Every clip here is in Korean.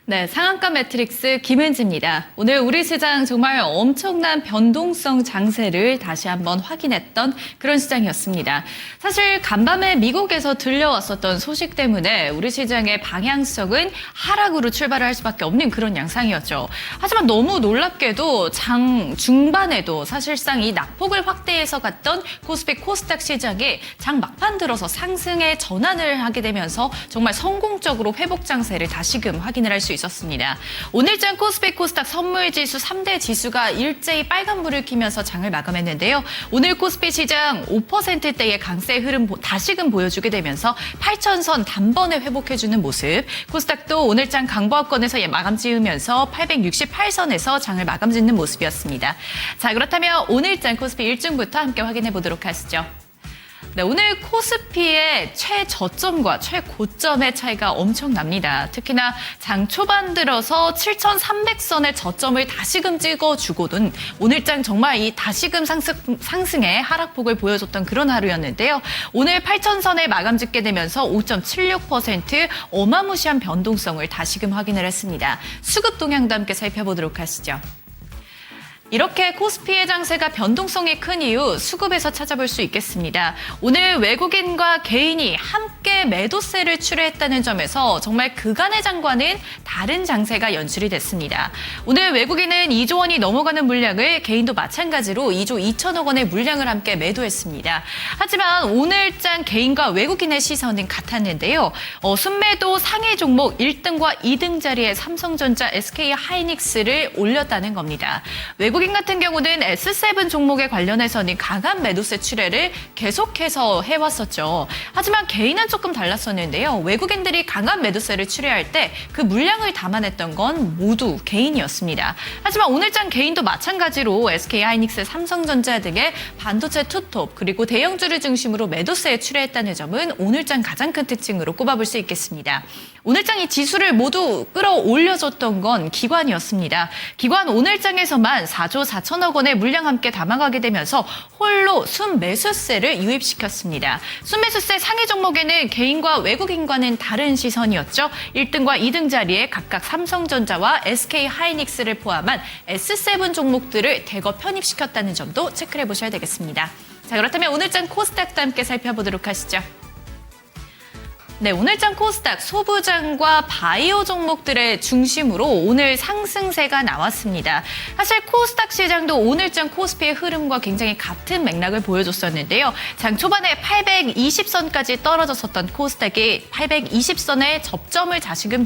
네, 상한가 매트릭스 김은지입니다. 오늘 우리 시장 정말 엄청난 변동성 장세를 다시 한번 확인했던 그런 시장이었습니다. 사실 간밤에 미국에서 들려왔었던 소식 때문에 우리 시장의 방향성은 하락으로 출발을 할 수밖에 없는 그런 양상이었죠. 하지만 너무 놀랍게도 장 중반에도 사실상 이 낙폭을 확대해서 갔던 코스피 코스닥 시장이 장 막판 들어서 상승의 전환을 하게 되면서 정말 성공적으로 회복 장세를 다시금 확인을 할 수 있었습니다. 오늘장 코스피 코스닥 선물지수 3대 지수가 일제히 빨간불을 켜면서 장을 마감했는데요. 오늘 코스피 시장 5%대의 강세 흐름 다시금 보여주게 되면서 8,000선 단번에 회복해주는 모습. 코스닥도 오늘장 강보합권에서 마감 지으면서 868선에서 장을 마감 짓는 모습이었습니다. 자, 그렇다면 오늘장 코스피 일중부터 함께 확인해 보도록 하시죠. 네, 오늘 코스피의 최저점과 최고점의 차이가 엄청납니다. 특히나 장 초반 들어서 7,300선의 저점을 다시금 찍어주고는 오늘장 정말 이 다시금 상승의 하락폭을 보여줬던 그런 하루였는데요. 오늘 8,000선에 마감 짓게 되면서 5.76% 어마무시한 변동성을 다시금 확인을 했습니다. 수급 동향도 함께 살펴보도록 하시죠. 이렇게 코스피의 장세가 변동성이 큰 이유 수급에서 찾아볼 수 있겠습니다. 오늘 외국인과 개인이 함께 매도세를 출회했다는 점에서 정말 그간의 장과는 다른 장세가 연출이 됐습니다. 오늘 외국인은 2조 원이 넘어가는 물량을 개인도 마찬가지로 2조 2천억 원의 물량을 함께 매도했습니다. 하지만 오늘장 개인과 외국인의 시선은 같았는데요. 순매도 상위 종목 1등과 2등 자리에 삼성전자, SK하이닉스를 올렸다는 겁니다. 외국인 같은 경우는 S7 종목에 관련해서는 강한 매도세 출회를 계속해서 해왔었죠. 하지만 개인은 조금 달랐었는데요. 외국인들이 강한 매도세를 출회할 때 그 물량을 담아냈던 건 모두 개인이었습니다. 하지만 오늘장 개인도 마찬가지로 SK하이닉스, 삼성전자 등의 반도체 투톱 그리고 대형주를 중심으로 매도세에 출회했다는 점은 오늘장 가장 큰 특징으로 꼽아볼 수 있겠습니다. 오늘장 이 지수를 모두 끌어올려줬던 건 기관이었습니다. 기관 오늘장에서만 4조 4천억 원의 물량 함께 담아가게 되면서 홀로 순매수세를 유입시켰습니다. 순매수세 상위 종목에는 개인과 외국인과는 다른 시선이었죠. 1등과 2등 자리에 각각 삼성전자와 SK하이닉스를 포함한 S7 종목들을 대거 편입시켰다는 점도 체크를 해보셔야 되겠습니다. 자, 그렇다면 오늘장 코스닥도 함께 살펴보도록 하시죠. 네, 오늘장 코스닥 소부장과 바이오 종목들의 중심으로 오늘 상승세가 나왔습니다. 사실 코스닥 시장도 오늘장 코스피의 흐름과 굉장히 같은 맥락을 보여줬었는데요. 장 초반에 820선까지 떨어졌었던 코스닥이 820선의 접점을 다시금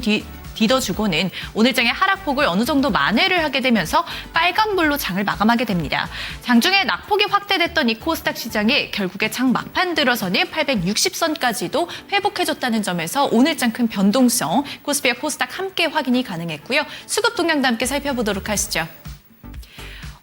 뒤져주고는 오늘장의 하락폭을 어느 정도 만회를 하게 되면서 빨간불로 장을 마감하게 됩니다. 장중에 낙폭이 확대됐던 이 코스닥 시장이 결국에 장 막판 들어서는 860선까지도 회복해줬다는 점에서 오늘장 큰 변동성, 코스피와 코스닥 함께 확인이 가능했고요. 수급 동향도 함께 살펴보도록 하시죠.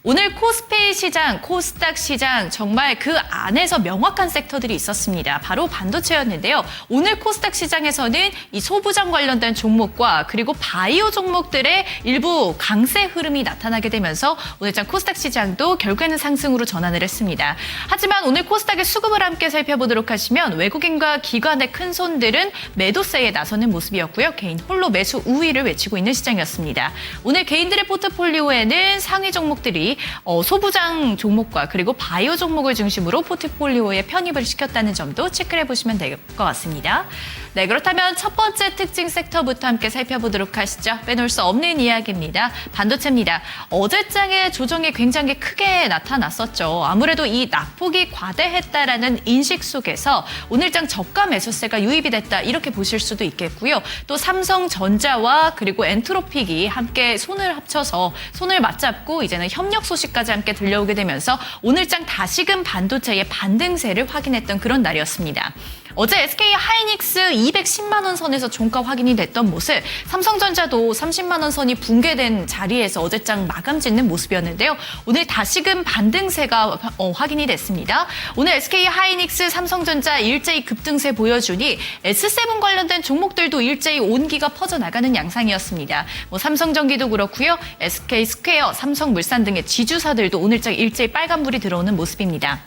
오늘 코스피 시장, 코스닥 시장 정말 그 안에서 명확한 섹터들이 있었습니다. 바로 반도체였는데요. 오늘 코스닥 시장에서는 이 소부장 관련된 종목과 그리고 바이오 종목들의 일부 강세 흐름이 나타나게 되면서 오늘장 코스닥 시장도 결국에는 상승으로 전환을 했습니다. 하지만 오늘 코스닥의 수급을 함께 살펴보도록 하시면 외국인과 기관의 큰 손들은 매도세에 나서는 모습이었고요. 개인 홀로 매수 우위를 외치고 있는 시장이었습니다. 오늘 개인들의 포트폴리오에는 상위 종목들이 소부장 종목과 그리고 바이오 종목을 중심으로 포트폴리오에 편입을 시켰다는 점도 체크를 해보시면 될 것 같습니다. 네, 그렇다면 첫 번째 특징 섹터부터 함께 살펴보도록 하시죠. 빼놓을 수 없는 이야기입니다. 반도체입니다. 어제장의 조정이 굉장히 크게 나타났었죠. 아무래도 이 낙폭이 과대했다라는 인식 속에서 오늘장 저가 매수세가 유입이 됐다 이렇게 보실 수도 있겠고요. 또 삼성전자와 그리고 엔트로픽이 함께 손을 합쳐서 손을 맞잡고 이제는 협력 소식까지 함께 들려오게 되면서 오늘장 다시금 반도체의 반등세를 확인했던 그런 날이었습니다. 어제 SK하이닉스 210만 원 선에서 종가 확인이 됐던 모습, 삼성전자도 30만 원 선이 붕괴된 자리에서 어제장 마감 짓는 모습이었는데요. 오늘 다시금 반등세가 확인이 됐습니다. 오늘 SK하이닉스, 삼성전자 일제히 급등세 보여주니 S7 관련된 종목들도 일제히 온기가 퍼져나가는 양상이었습니다. 삼성전기도 그렇고요. SK스퀘어, 삼성물산 등의 지주사들도 오늘장 일제히 빨간불이 들어오는 모습입니다.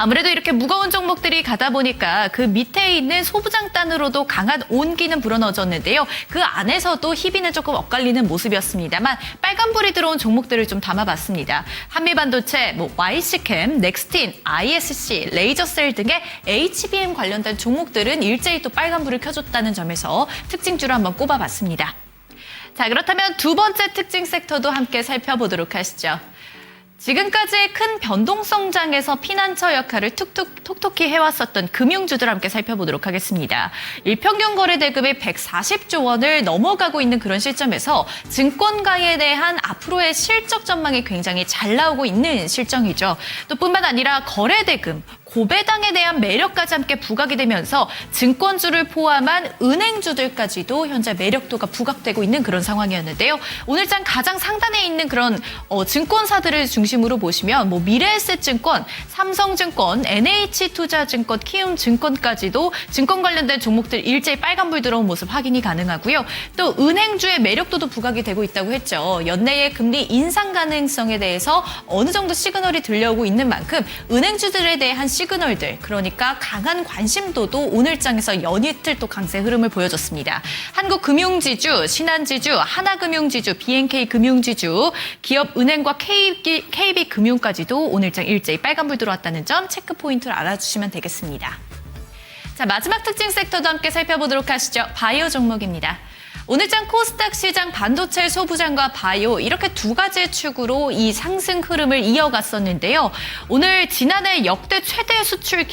아무래도 이렇게 무거운 종목들이 가다 보니까 그 밑에 있는 소부장단으로도 강한 온기는 불어넣어졌는데요. 그 안에서도 희비는 조금 엇갈리는 모습이었습니다만 빨간불이 들어온 종목들을 좀 담아봤습니다. 한미반도체, YC캠, 넥스틴, ISC, 레이저셀 등의 HBM 관련된 종목들은 일제히 또 빨간불을 켜줬다는 점에서 특징주를 한번 꼽아봤습니다. 자, 그렇다면 두 번째 특징 섹터도 함께 살펴보도록 하시죠. 지금까지 큰 변동성장에서 피난처 역할을 톡톡히 해왔었던 금융주들 함께 살펴보도록 하겠습니다. 일평균 거래 대금이 140조 원을 넘어가고 있는 그런 시점에서 증권가에 대한 앞으로의 실적 전망이 굉장히 잘 나오고 있는 실정이죠. 또 뿐만 아니라 거래 대금, 고배당에 대한 매력까지 함께 부각이 되면서 증권주를 포함한 은행주들까지도 현재 매력도가 부각되고 있는 그런 상황이었는데요. 오늘장 가장 상단에 있는 그런 증권사들을 중심으로 보시면 미래에셋증권, 삼성증권, NH투자증권, 키움증권까지도 증권 관련된 종목들 일제히 빨간불 들어온 모습 확인이 가능하고요. 또 은행주의 매력도도 부각이 되고 있다고 했죠. 연내의 금리 인상 가능성에 대해서 어느 정도 시그널이 들려오고 있는 만큼 은행주들에 대한 시그널들, 그러니까 강한 관심도도 오늘장에서 연이틀 또 강세 흐름을 보여줬습니다. 한국금융지주, 신한지주, 하나금융지주, BNK금융지주, 기업은행과 KB금융까지도 오늘장 일제히 빨간불 들어왔다는 점 체크 포인트를 알아주시면 되겠습니다. 자, 마지막 특징 섹터도 함께 살펴보도록 하시죠. 바이오 종목입니다. 오늘장 코스닥 시장 반도체 소부장과 바이오 이렇게 두 가지 축으로 이 상승 흐름을 이어갔었는데요. 오늘 지난해 역대 최대 수출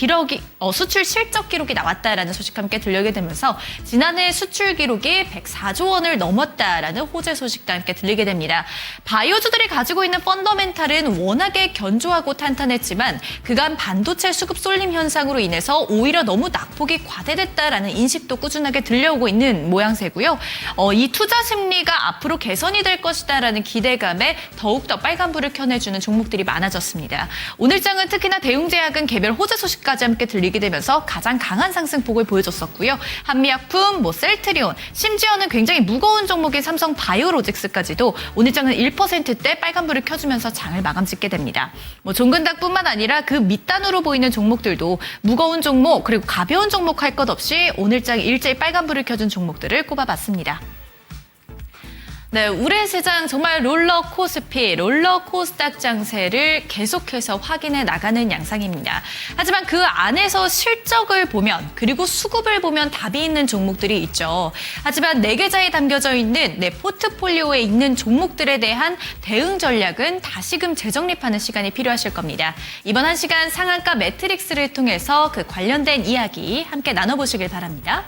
실적 기록이 나왔다라는 소식 함께 들려게 되면서 지난해 수출 기록이 104조 원을 넘었다라는 호재 소식도 함께 들리게 됩니다. 바이오주들이 가지고 있는 펀더멘탈은 워낙에 견조하고 탄탄했지만 그간 반도체 수급 쏠림 현상으로 인해서 오히려 너무 낙폭이 과대됐다라는 인식도 꾸준하게 들려오고 있는 모양새고요. 이 투자 심리가 앞으로 개선이 될 것이다라는 기대감에 더욱더 빨간불을 켜내주는 종목들이 많아졌습니다. 오늘장은 특히나 대웅제약은 개별 호재 소식까지 함께 들리게 되면서 가장 강한 상승폭을 보여줬었고요. 한미약품, 셀트리온, 심지어는 굉장히 무거운 종목인 삼성바이오로직스까지도 오늘장은 1%대 빨간불을 켜주면서 장을 마감 짓게 됩니다. 종근당뿐만 아니라 그 밑단으로 보이는 종목들도 무거운 종목 그리고 가벼운 종목 할 것 없이 오늘장 일제히 빨간불을 켜준 종목들을 꼽아봤습니다. 네, 올해 시장 정말 롤러코스닥 장세를 계속해서 확인해 나가는 양상입니다. 하지만 그 안에서 실적을 보면 그리고 수급을 보면 답이 있는 종목들이 있죠. 하지만 내 계좌에 담겨져 있는 내 포트폴리오에 있는 종목들에 대한 대응 전략은 다시금 재정립하는 시간이 필요하실 겁니다. 이번 한 시간 상한가 매트릭스를 통해서 그 관련된 이야기 함께 나눠보시길 바랍니다.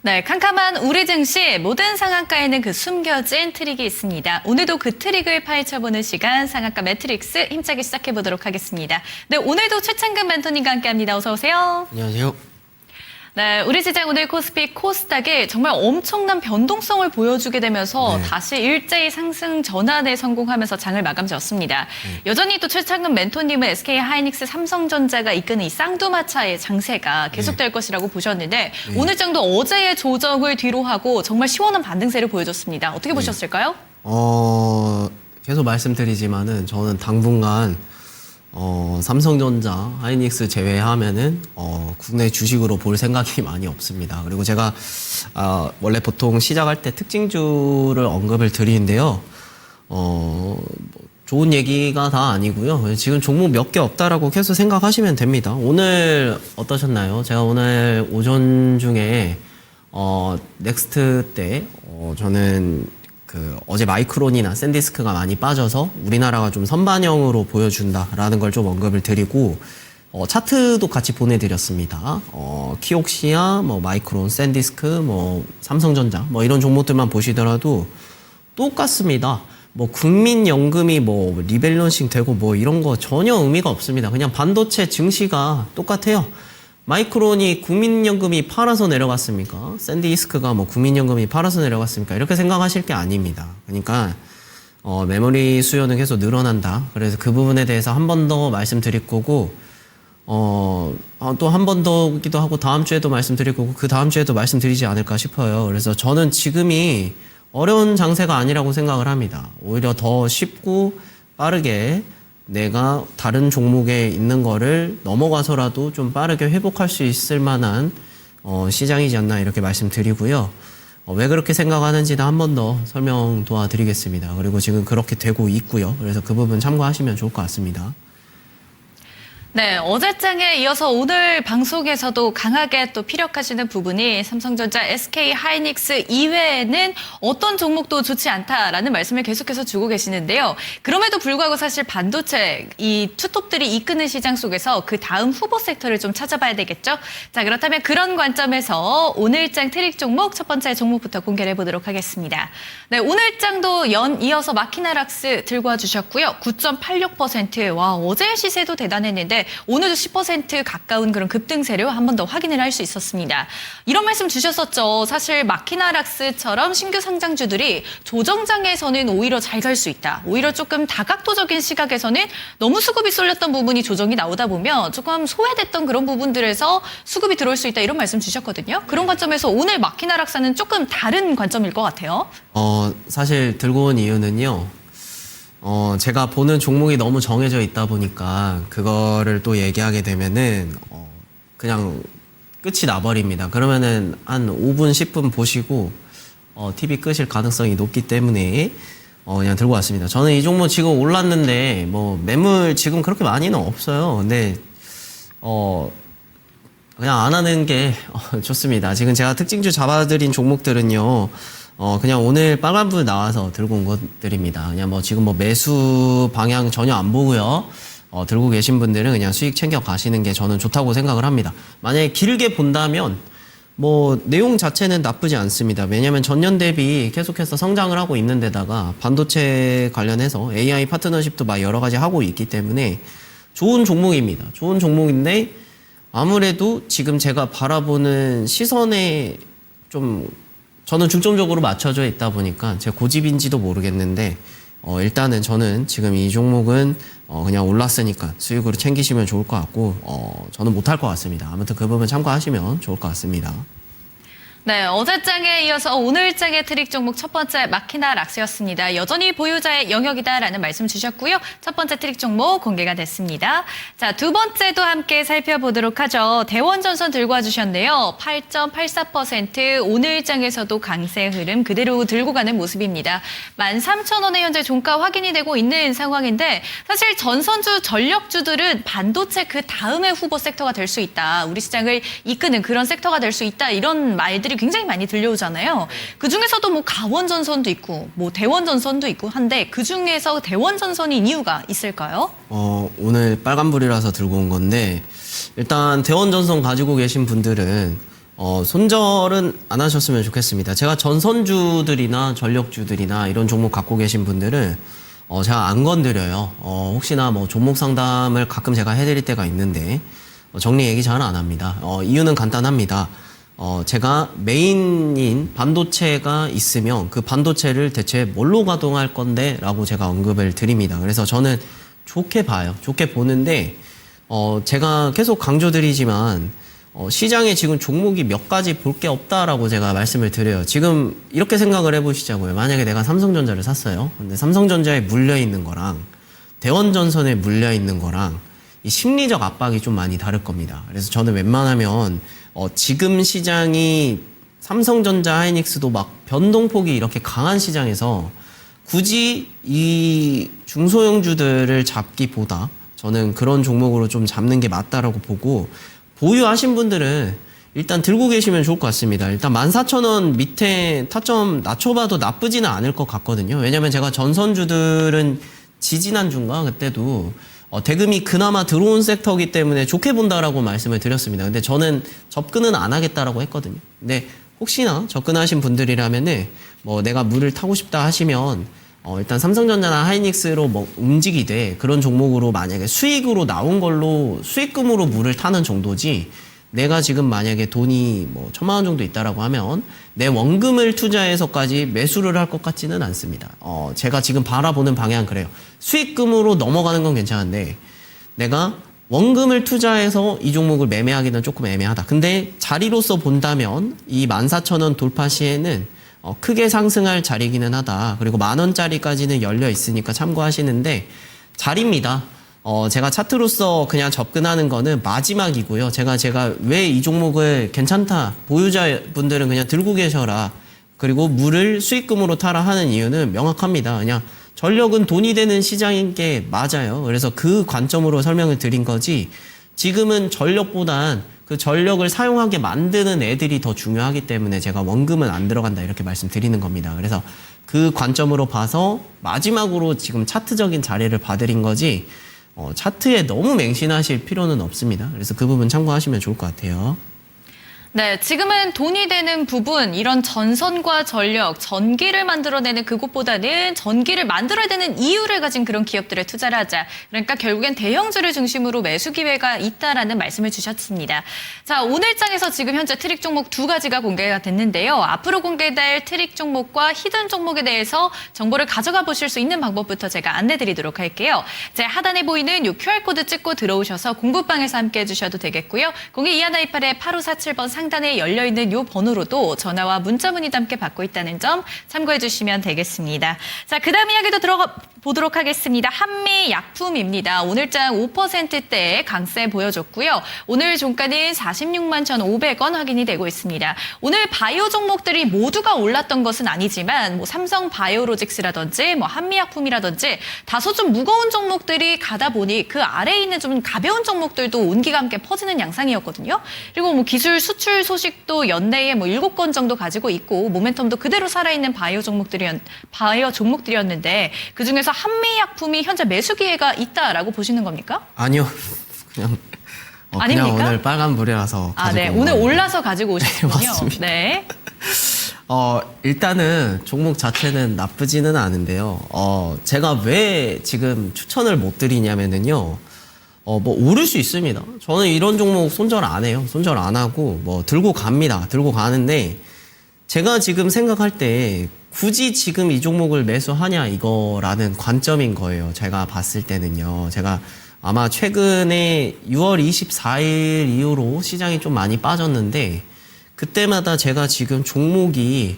네, 캄캄한 우리 증시 모든 상한가에는 그 숨겨진 트릭이 있습니다. 오늘도 그 트릭을 파헤쳐보는 시간 상한가 매트릭스 힘차게 시작해보도록 하겠습니다. 네, 오늘도 최창근 멘토님과 함께합니다. 어서 오세요. 안녕하세요. 네, 우리 시장 오늘 코스피 코스닥이 정말 엄청난 변동성을 보여주게 되면서 네. 다시 일제히 상승 전환에 성공하면서 장을 마감 지었습니다. 여전히 또 최창근 멘토님은 SK 하이닉스, 삼성전자가 이끄는 이 쌍두마차의 장세가 계속될 것이라고 보셨는데 오늘 장도 어제의 조정을 뒤로 하고 정말 시원한 반등세를 보여줬습니다. 어떻게 보셨을까요? 계속 말씀드리지만은 저는 당분간 삼성전자, 하이닉스 제외하면은 국내 주식으로 볼 생각이 많이 없습니다. 그리고 제가 원래 보통 시작할 때 특징주를 언급을 드리는데요. 좋은 얘기가 다 아니고요. 지금 종목 몇 개 없다라고 계속 생각하시면 됩니다. 오늘 어떠셨나요? 제가 오늘 오전 중에 넥스트 때 저는 어제 마이크론이나 샌디스크가 많이 빠져서 우리나라가 좀 선반영으로 보여준다라는 걸 좀 언급을 드리고 차트도 같이 보내드렸습니다. 키옥시아, 마이크론, 샌디스크, 삼성전자 이런 종목들만 보시더라도 똑같습니다. 국민연금이 리밸런싱 되고 이런 거 전혀 의미가 없습니다. 그냥 반도체 증시가 똑같아요. 마이크론이 국민연금이 팔아서 내려갔습니까? 샌디스크가 국민연금이 팔아서 내려갔습니까? 이렇게 생각하실 게 아닙니다. 그러니까 메모리 수요는 계속 늘어난다. 그래서 그 부분에 대해서 한 번 더 말씀드릴 거고 또 한 번 더기도 하고 다음 주에도 말씀드릴 거고 그 다음 주에도 말씀드리지 않을까 싶어요. 그래서 저는 지금이 어려운 장세가 아니라고 생각을 합니다. 오히려 더 쉽고 빠르게 내가 다른 종목에 있는 거를 넘어가서라도 좀 빠르게 회복할 수 있을 만한 시장이지 않나 이렇게 말씀드리고요. 왜 그렇게 생각하는지는 한 번 더 설명 도와드리겠습니다. 그리고 지금 그렇게 되고 있고요. 그래서 그 부분 참고하시면 좋을 것 같습니다. 네, 어제장에 이어서 오늘 방송에서도 강하게 또 피력하시는 부분이 삼성전자, SK 하이닉스 이외에는 어떤 종목도 좋지 않다라는 말씀을 계속해서 주고 계시는데요. 그럼에도 불구하고 사실 반도체 이 투톱들이 이끄는 시장 속에서 그 다음 후보 섹터를 좀 찾아봐야 되겠죠. 자, 그렇다면 그런 관점에서 오늘장 트릭 종목 첫 번째 종목부터 공개를 해보도록 하겠습니다. 네, 오늘장도 이어서 마키나락스 들고 와주셨고요. 9.86%. 와, 어제의 시세도 대단했는데 오늘도 10% 가까운 그런 급등세를 한 번 더 확인을 할 수 있었습니다. 이런 말씀 주셨었죠. 사실 마키나락스처럼 신규 상장주들이 조정장에서는 오히려 잘 갈 수 있다. 오히려 조금 다각도적인 시각에서는 너무 수급이 쏠렸던 부분이 조정이 나오다 보면 조금 소외됐던 그런 부분들에서 수급이 들어올 수 있다. 이런 말씀 주셨거든요. 그런 관점에서 오늘 마키나락스는 조금 다른 관점일 것 같아요. 사실 들고 온 이유는요. 제가 보는 종목이 너무 정해져 있다 보니까 그거를 또 얘기하게 되면은 그냥 끝이 나버립니다. 그러면은 한 5분, 10분 보시고 TV 끄실 가능성이 높기 때문에 그냥 들고 왔습니다. 저는 이 종목 지금 올랐는데 매물 지금 그렇게 많이는 없어요. 근데 그냥 안 하는 게 좋습니다. 지금 제가 특징주 잡아드린 종목들은요. 그냥 오늘 빨간불 나와서 들고 온 것들입니다. 그냥 지금 매수 방향 전혀 안 보고요. 들고 계신 분들은 그냥 수익 챙겨 가시는 게 저는 좋다고 생각을 합니다. 만약에 길게 본다면 내용 자체는 나쁘지 않습니다. 왜냐하면 전년 대비 계속해서 성장을 하고 있는 데다가 반도체 관련해서 AI 파트너십도 막 여러 가지 하고 있기 때문에 좋은 종목입니다. 좋은 종목인데 아무래도 지금 제가 바라보는 시선에 좀 저는 중점적으로 맞춰져 있다 보니까 제 고집인지도 모르겠는데 일단은 저는 지금 이 종목은 그냥 올랐으니까 수익으로 챙기시면 좋을 것 같고 저는 못할 것 같습니다. 아무튼 그 부분 참고하시면 좋을 것 같습니다. 네, 어제장에 이어서 오늘장의 트릭 종목 첫 번째 마키나락스였습니다. 여전히 보유자의 영역이다라는 말씀 주셨고요. 첫 번째 트릭 종목 공개가 됐습니다. 자, 두 번째도 함께 살펴보도록 하죠. 대원전선 들고 와주셨네요. 8.84% 오늘장에서도 강세 흐름 그대로 들고 가는 모습입니다. 13,000원에 현재 종가 확인이 되고 있는 상황인데 사실 전선주, 전력주들은 반도체 그 다음의 후보 섹터가 될 수 있다. 우리 시장을 이끄는 그런 섹터가 될 수 있다. 이런 말들이 굉장히 많이 들려오잖아요. 그중에서도 가원전선도 있고 대원전선도 있고 한데 그중에서 대원전선인 이유가 있을까요? 오늘 빨간불이라서 들고 온 건데 일단 대원전선 가지고 계신 분들은 손절은 안 하셨으면 좋겠습니다. 제가 전선주들이나 전력주들이나 이런 종목 갖고 계신 분들은 제가 안 건드려요. 혹시나 종목 상담을 가끔 제가 해드릴 때가 있는데 정리 얘기 잘 안 합니다. 이유는 간단합니다. 제가 메인인 반도체가 있으면 그 반도체를 대체 뭘로 가동할 건데 라고 제가 언급을 드립니다. 그래서 저는 좋게 봐요. 좋게 보는데, 제가 계속 강조드리지만, 시장에 지금 종목이 몇 가지 볼 게 없다라고 제가 말씀을 드려요. 지금 이렇게 생각을 해보시자고요. 만약에 내가 삼성전자를 샀어요. 근데 삼성전자에 물려있는 거랑 대원전선에 물려있는 거랑 이 심리적 압박이 좀 많이 다를 겁니다. 그래서 저는 웬만하면 지금 시장이 삼성전자, 하이닉스도 막 변동폭이 이렇게 강한 시장에서 굳이 이 중소형주들을 잡기보다 저는 그런 종목으로 좀 잡는 게 맞다라고 보고, 보유하신 분들은 일단 들고 계시면 좋을 것 같습니다. 일단 14,000원 밑에 타점 낮춰봐도 나쁘지는 않을 것 같거든요. 왜냐면 제가 전선주들은 지지난주인가 그때도 대금이 그나마 들어온 섹터이기 때문에 좋게 본다라고 말씀을 드렸습니다. 근데 저는 접근은 안 하겠다라고 했거든요. 근데 혹시나 접근하신 분들이라면은 뭐 내가 물을 타고 싶다 하시면 일단 삼성전자나 하이닉스로 뭐 움직이되 그런 종목으로 만약에 수익으로 나온 걸로 수익금으로 물을 타는 정도지, 내가 지금 만약에 돈이 뭐 1,000만 원 정도 있다라고 하면 내 원금을 투자해서까지 매수를 할 것 같지는 않습니다. 제가 지금 바라보는 방향은 그래요. 수익금으로 넘어가는 건 괜찮은데 내가 원금을 투자해서 이 종목을 매매하기는 조금 애매하다. 근데 자리로서 본다면 이 14,000원 돌파 시에는 크게 상승할 자리기는 하다. 그리고 10,000원짜리까지는 열려 있으니까 참고하시는데, 자리입니다. 제가 차트로서 그냥 접근하는 거는 마지막이고요. 제가 왜 이 종목을 괜찮다, 보유자분들은 그냥 들고 계셔라, 그리고 물을 수익금으로 타라 하는 이유는 명확합니다. 그냥 전력은 돈이 되는 시장인 게 맞아요. 그래서 그 관점으로 설명을 드린 거지, 지금은 전력보단 그 전력을 사용하게 만드는 애들이 더 중요하기 때문에 제가 원금은 안 들어간다 이렇게 말씀드리는 겁니다. 그래서 그 관점으로 봐서 마지막으로 지금 차트적인 자리를 봐드린 거지, 차트에 너무 맹신하실 필요는 없습니다. 그래서 그 부분 참고하시면 좋을 것 같아요. 네, 지금은 돈이 되는 부분, 이런 전선과 전력, 전기를 만들어내는 그곳보다는 전기를 만들어야 되는 이유를 가진 그런 기업들에 투자를 하자. 그러니까 결국엔 대형주를 중심으로 매수 기회가 있다라는 말씀을 주셨습니다. 자, 오늘 장에서 지금 현재 트릭 종목 2가지가 공개가 됐는데요. 앞으로 공개될 트릭 종목과 히든 종목에 대해서 정보를 가져가 보실 수 있는 방법부터 제가 안내드리도록 할게요. 제 하단에 보이는 이 QR코드 찍고 들어오셔서 공부방에서 함께 해주셔도 되겠고요. 0221-8547번 상단에 열려있는 이 번호로도 전화와 문자 문의도 함께 받고 있다는 점 참고해 주시면 되겠습니다. 자, 그 다음 이야기도 들어가 보도록 하겠습니다. 한미약품입니다. 오늘장 5%대의 강세 보여줬고요. 오늘 종가는 46만 1,500원 확인이 되고 있습니다. 오늘 바이오 종목들이 모두가 올랐던 것은 아니지만 뭐 삼성 바이오로직스라든지 뭐 한미약품이라든지 다소 좀 무거운 종목들이 가다 보니 그 아래에 있는 좀 가벼운 종목들도 온기가 함께 퍼지는 양상이었거든요. 그리고 뭐 기술 수출 소식도 연내에 뭐 7건 정도 가지고 있고 모멘텀도 그대로 살아있는 바이오 종목들이었는데 그중에서 한미약품이 현재 매수 기회가 있다라고 보시는 겁니까? 아니요. 그냥 아닙니까? 오늘 빨간불이라서 가지고 네. 온 오늘 거예요. 올라서 가지고 오셨군요. 네, 맞습니다. 네. 일단은 종목 자체는 나쁘지는 않은데요. 제가 왜 지금 추천을 못 드리냐면은요. 뭐 오를 수 있습니다. 저는 이런 종목 손절 안 해요. 손절 안 하고 뭐 들고 갑니다. 들고 가는데 제가 지금 생각할 때 굳이 지금 이 종목을 매수하냐 이거라는 관점인 거예요. 제가 봤을 때는요. 제가 아마 최근에 6월 24일 이후로 시장이 좀 많이 빠졌는데 그때마다 제가 지금 종목이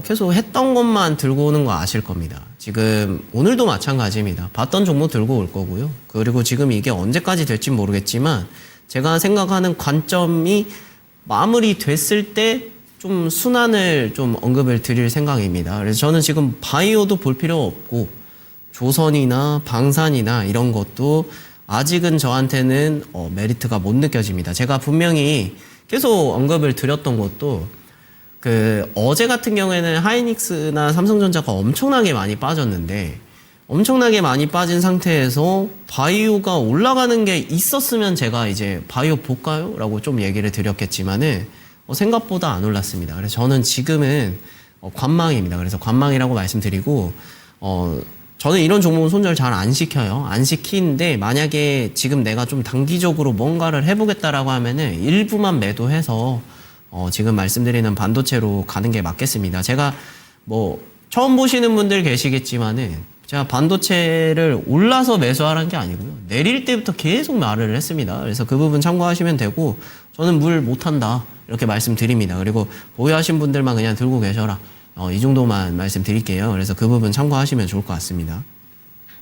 계속 했던 것만 들고 오는 거 아실 겁니다. 지금 오늘도 마찬가지입니다. 봤던 종목 들고 올 거고요. 그리고 지금 이게 언제까지 될지 모르겠지만 제가 생각하는 관점이 마무리됐을 때 좀 순환을 좀 언급을 드릴 생각입니다. 그래서 저는 지금 바이오도 볼 필요 없고 조선이나 방산이나 이런 것도 아직은 저한테는 메리트가 못 느껴집니다. 제가 분명히 계속 언급을 드렸던 것도 어제 같은 경우에는 하이닉스나 삼성전자가 엄청나게 많이 빠졌는데 엄청나게 많이 빠진 상태에서 바이오가 올라가는 게 있었으면 제가 이제 바이오 볼까요? 라고 좀 얘기를 드렸겠지만은 생각보다 안 올랐습니다. 그래서 저는 지금은 관망입니다. 그래서 관망이라고 말씀드리고 저는 이런 종목은 손절 잘 안 시켜요. 안 시키는데 만약에 지금 내가 좀 단기적으로 뭔가를 해보겠다라고 하면은 일부만 매도해서 지금 말씀드리는 반도체로 가는 게 맞겠습니다. 제가 뭐 처음 보시는 분들 계시겠지만은 제가 반도체를 올라서 매수하라는 게 아니고요. 내릴 때부터 계속 말을 했습니다. 그래서 그 부분 참고하시면 되고 저는 물 못한다 이렇게 말씀드립니다. 그리고 보유하신 분들만 그냥 들고 계셔라. 이 정도만 말씀드릴게요. 그래서 그 부분 참고하시면 좋을 것 같습니다.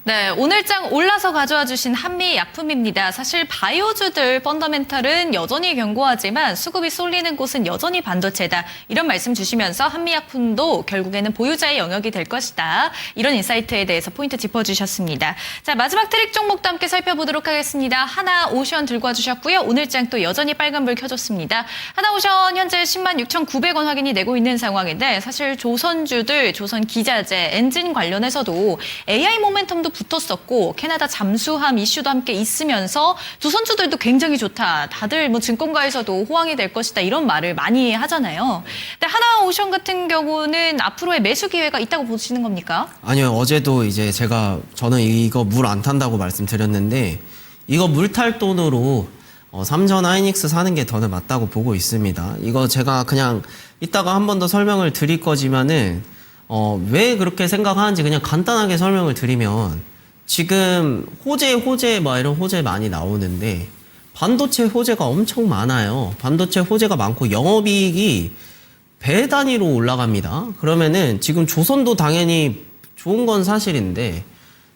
네, 오늘장 올라서 가져와 주신 한미약품입니다. 사실 바이오주들 펀더멘탈은 여전히 견고하지만 수급이 쏠리는 곳은 여전히 반도체다. 이런 말씀 주시면서 한미약품도 결국에는 보유자의 영역이 될 것이다. 이런 인사이트에 대해서 포인트 짚어주셨습니다. 자, 마지막 트릭 종목도 함께 살펴보도록 하겠습니다. 하나오션 들고 와주셨고요. 오늘장 또 여전히 빨간불 켜줬습니다. 하나오션 현재 106,900원 확인이 되고 있는 상황인데 사실 조선주들, 조선기자재, 엔진 관련해서도 AI 모멘텀도 붙었었고 캐나다 잠수함 이슈도 함께 있으면서 조선주들도 굉장히 좋다. 다들 뭐 증권가에서도 호황이 될 것이다. 이런 말을 많이 하잖아요. 근데 하나오션 같은 경우는 앞으로의 매수 기회가 있다고 보시는 겁니까? 아니요. 어제도 이제 저는 이거 물 안 탄다고 말씀드렸는데 이거 물 탈 돈으로 삼전 하이닉스 사는 게 더 맞다고 보고 있습니다. 이거 제가 그냥 이따가 한 번 더 설명을 드릴 거지만은 왜 그렇게 생각하는지 그냥 간단하게 설명을 드리면 지금 호재 뭐 이런 호재 많이 나오는데 반도체 호재가 엄청 많아요. 반도체 호재가 많고 영업이익이 배 단위로 올라갑니다. 그러면은 지금 조선도 당연히 좋은 건 사실인데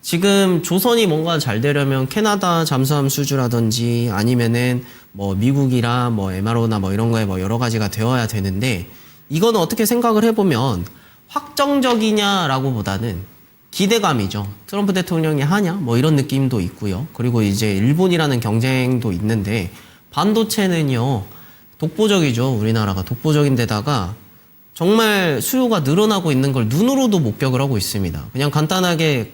지금 조선이 뭔가 잘 되려면 캐나다 잠수함 수주라든지 아니면은 뭐 미국이랑 뭐 MRO나 뭐 이런 거에 뭐 여러 가지가 되어야 되는데 이거는 어떻게 생각을 해보면 확정적이냐라고 보다는 기대감이죠. 트럼프 대통령이 하냐? 뭐 이런 느낌도 있고요. 그리고 이제 일본이라는 경쟁도 있는데 반도체는요. 독보적이죠. 우리나라가 독보적인데다가 정말 수요가 늘어나고 있는 걸 눈으로도 목격을 하고 있습니다. 그냥 간단하게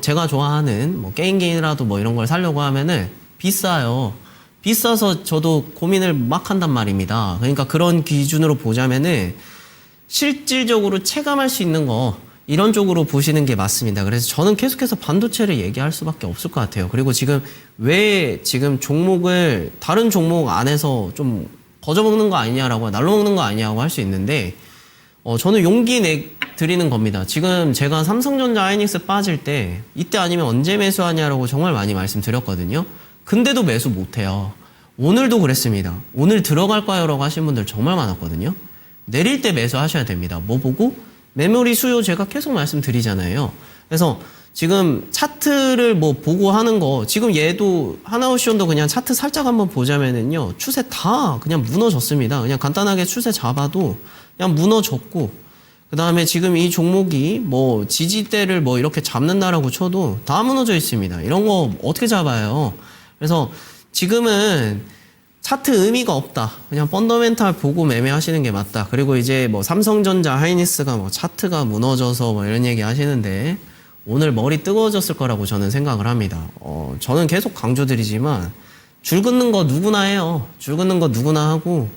제가 좋아하는 뭐 게임기라도 뭐 이런 걸 사려고 하면은 비싸요. 비싸서 저도 고민을 막 한단 말입니다. 그러니까 그런 기준으로 보자면은 실질적으로 체감할 수 있는 거 이런 쪽으로 보시는 게 맞습니다. 그래서 저는 계속해서 반도체를 얘기할 수밖에 없을 것 같아요. 그리고 왜 종목을 다른 종목 안에서 좀 거저먹는 거 아니냐라고 날로 먹는 거 아니냐고 할 수 있는데 저는 용기 드리는 겁니다. 지금 제가 삼성전자 하이닉스 빠질 때 이때 아니면 언제 매수하냐라고 정말 많이 말씀드렸거든요. 근데도 매수 못해요. 오늘도 그랬습니다. 오늘 들어갈까요? 라고 하신 분들 정말 많았거든요. 내릴 때 매수하셔야 됩니다. 뭐 보고? 메모리 수요 제가 계속 말씀드리잖아요. 그래서 지금 차트를 뭐 보고 하는 거 지금 얘도 하나오션도 그냥 차트 살짝 한번 보자면은요. 추세 다 그냥 무너졌습니다. 그냥 간단하게 추세 잡아도 그냥 무너졌고 그 다음에 지금 이 종목이 뭐 지지대를 뭐 이렇게 잡는다라고 쳐도 다 무너져 있습니다. 이런 거 어떻게 잡아요? 그래서 지금은 차트 의미가 없다. 그냥 펀더멘탈 보고 매매하시는 게 맞다. 그리고 이제 뭐 삼성전자 하이닉스가 뭐 차트가 무너져서 뭐 이런 얘기 하시는데 오늘 머리 뜨거워졌을 거라고 저는 생각을 합니다. 저는 계속 강조드리지만 줄 긋는 거 누구나 해요. 줄 긋는 거 누구나 하고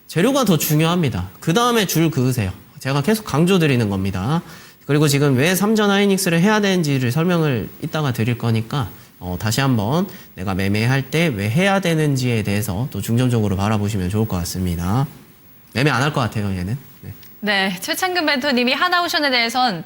재료가 더 중요합니다. 그 다음에 줄 그으세요. 제가 계속 강조드리는 겁니다. 그리고 지금 왜 삼전 하이닉스를 해야 되는지를 설명을 이따가 드릴 거니까 다시 한번 내가 매매할 때 왜 해야 되는지에 대해서 또 중점적으로 바라보시면 좋을 것 같습니다. 매매 안 할 것 같아요, 얘는. 네. 네, 최창근 멘토님이 하나오션에 대해선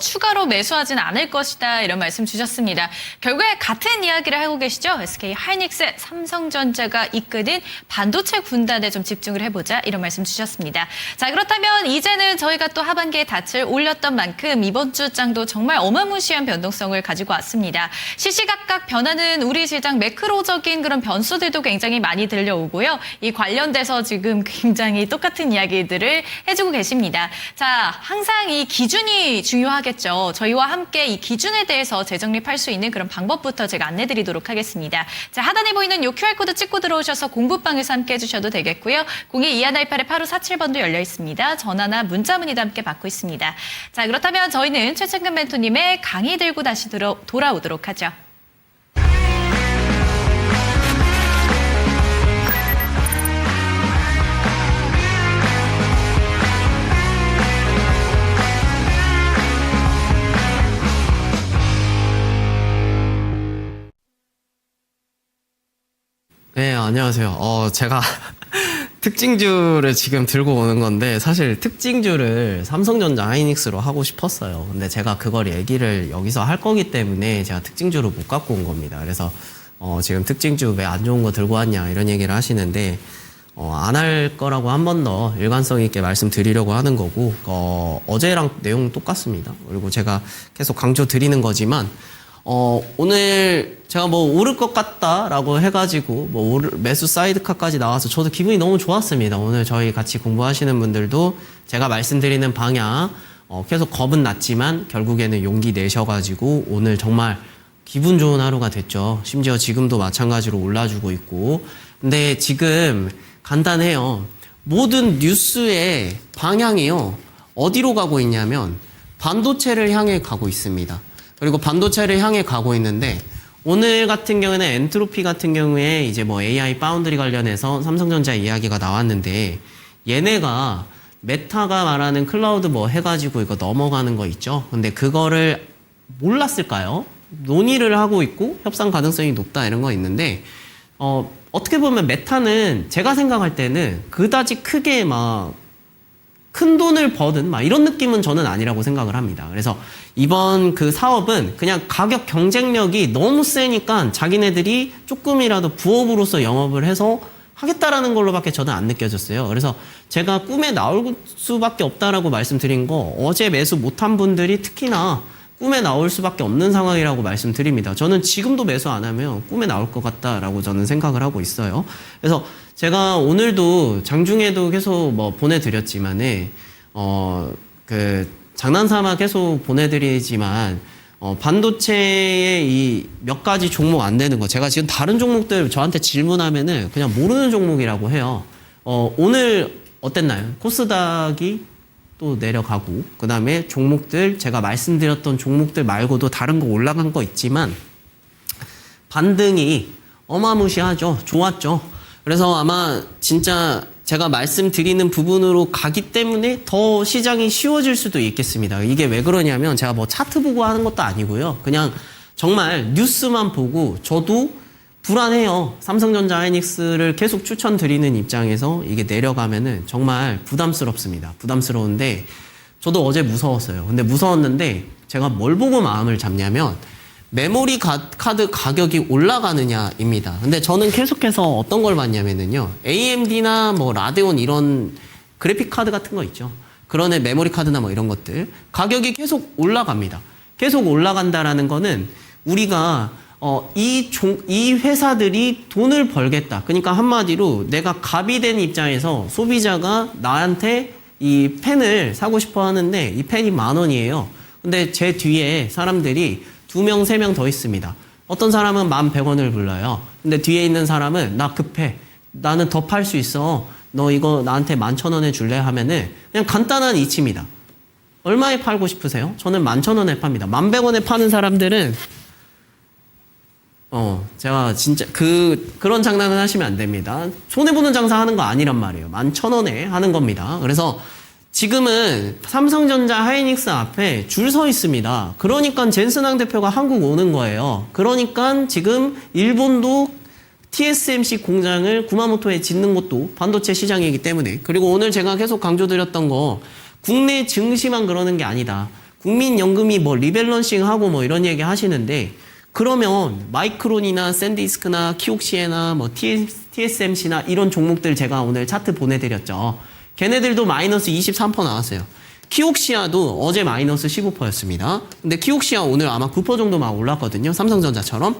추가로 매수하진 않을 것이다 이런 말씀 주셨습니다. 결국에 같은 이야기를 하고 계시죠. SK 하이닉스, 삼성전자가 이끄는 반도체 군단에 좀 집중을 해보자 이런 말씀 주셨습니다. 자, 그렇다면 이제는 저희가 또 하반기에 닻을 올렸던 만큼 이번 주 장도 정말 어마무시한 변동성을 가지고 왔습니다. 시시각각 변하는 우리 시장 매크로적인 그런 변수들도 굉장히 많이 들려오고요. 이 관련돼서 지금 굉장히 똑같은 이야기들을 해주고 계십니다. 자, 항상 이 기준이 중요하겠죠. 저희와 함께 이 기준에 대해서 재정립할 수 있는 그런 방법부터 제가 안내드리도록 하겠습니다. 자, 하단에 보이는 이 QR코드 찍고 들어오셔서 공부방에서 함께 해주셔도 되겠고요. 02-2188-8547번도 열려 있습니다. 전화나 문자 문의도 함께 받고 있습니다. 자, 그렇다면 저희는 최창근 멘토님의 강의 들고 다시 돌아오도록 하죠. 네, 안녕하세요. 제가 특징주를 지금 들고 오는 건데 사실 특징주를 삼성전자 하이닉스로 하고 싶었어요. 근데 제가 그걸 얘기를 여기서 할 거기 때문에 제가 특징주를 못 갖고 온 겁니다. 그래서 지금 특징주 왜 안 좋은 거 들고 왔냐 이런 얘기를 하시는데 안 할 거라고 한 번 더 일관성 있게 말씀드리려고 하는 거고 어제랑 내용 똑같습니다. 그리고 제가 계속 강조 드리는 거지만 오늘 제가 뭐 오를 것 같다라고 해가지고 뭐 매수 사이드카까지 나와서 저도 기분이 너무 좋았습니다. 오늘 저희 같이 공부하시는 분들도 제가 말씀드리는 방향 계속 겁은 났지만 결국에는 용기 내셔가지고 오늘 정말 기분 좋은 하루가 됐죠. 심지어 지금도 마찬가지로 올라주고 있고. 근데 지금 간단해요. 모든 뉴스의 방향이요. 어디로 가고 있냐면 반도체를 향해 가고 있습니다. 그리고 반도체를 향해 가고 있는데 오늘 같은 경우에는 엔트로피 같은 경우에 이제 뭐 AI 파운드리 관련해서 삼성전자 이야기가 나왔는데 얘네가 메타가 말하는 클라우드 뭐 해가지고 이거 넘어가는 거 있죠. 근데 그거를 몰랐을까요? 논의를 하고 있고 협상 가능성이 높다 이런 거 있는데 어떻게 보면 메타는 제가 생각할 때는 그다지 크게 막 큰 돈을 버든 막 이런 느낌은 저는 아니라고 생각을 합니다. 그래서 이번 그 사업은 그냥 가격 경쟁력이 너무 세니까 자기네들이 조금이라도 부업으로서 영업을 해서 하겠다라는 걸로밖에 저는 안 느껴졌어요. 그래서 제가 꿈에 나올 수밖에 없다라고 말씀드린 거 어제 매수 못한 분들이 특히나 꿈에 나올 수밖에 없는 상황이라고 말씀드립니다. 저는 지금도 매수 안 하면 꿈에 나올 것 같다라고 저는 생각을 하고 있어요. 그래서 제가 오늘도 장중에도 계속 뭐 보내드렸지만은 장난삼아 계속 보내드리지만 반도체의 이 몇 가지 종목 안 되는 거 제가 지금 다른 종목들 저한테 질문하면은 그냥 모르는 종목이라고 해요. 오늘 어땠나요? 코스닥이 또 내려가고 그 다음에 종목들 제가 말씀드렸던 종목들 말고도 다른 거 올라간 거 있지만 반등이 어마무시하죠. 좋았죠. 그래서 아마 진짜 제가 말씀드리는 부분으로 가기 때문에 더 시장이 쉬워질 수도 있겠습니다. 이게 왜 그러냐면 제가 뭐 차트 보고 하는 것도 아니고요. 그냥 정말 뉴스만 보고 저도 불안해요. 삼성전자 하이닉스를 계속 추천드리는 입장에서 이게 내려가면은 정말 부담스럽습니다. 부담스러운데 저도 어제 무서웠어요. 근데 무서웠는데 제가 뭘 보고 마음을 잡냐면 메모리 카드 가격이 올라가느냐입니다. 근데 저는 계속해서 어떤 걸 봤냐면요. AMD나 뭐 라데온 이런 그래픽 카드 같은 거 있죠. 그런 메모리 카드나 뭐 이런 것들 가격이 계속 올라갑니다. 계속 올라간다라는 거는 우리가 이 회사들이 돈을 벌겠다. 그러니까 한마디로 내가 갑이 된 입장에서 소비자가 나한테 이 펜을 사고 싶어 하는데 이 펜이 10,000원이에요. 근데 제 뒤에 사람들이 2명, 3명 더 있습니다. 어떤 사람은 1,100원을 불러요. 근데 뒤에 있는 사람은 나 급해. 나는 더 팔 수 있어. 너 이거 나한테 11,000원에 줄래? 하면은 그냥 간단한 이치입니다. 얼마에 팔고 싶으세요? 저는 11,000원에 팝니다. 1,100원에 파는 사람들은 제가 진짜 그런 장난은 하시면 안 됩니다. 손해보는 장사 하는 거 아니란 말이에요. 11,000원에 하는 겁니다. 그래서 지금은 삼성전자 하이닉스 앞에 줄 서 있습니다. 그러니까 젠슨항 대표가 한국 오는 거예요. 그러니까 지금 일본도 TSMC 공장을 구마모토에 짓는 것도 반도체 시장이기 때문에. 그리고 오늘 제가 계속 강조드렸던 거 국내 증시만 그러는 게 아니다. 국민연금이 뭐 리밸런싱하고 뭐 이런 얘기 하시는데 그러면 마이크론이나 샌디스크나 키옥시에나 뭐 TSMC나 이런 종목들 제가 오늘 차트 보내드렸죠. 걔네들도 마이너스 23% 나왔어요. 키옥시아도 어제 마이너스 15%였습니다. 근데 키옥시아 오늘 아마 9% 정도만 올랐거든요. 삼성전자처럼.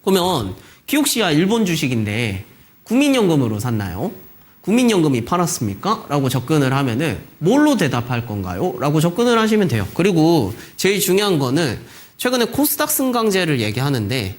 그러면 키옥시아 일본 주식인데 국민연금으로 샀나요? 국민연금이 팔았습니까? 라고 접근을 하면은 뭘로 대답할 건가요? 라고 접근을 하시면 돼요. 그리고 제일 중요한 거는 최근에 코스닥 승강제를 얘기하는데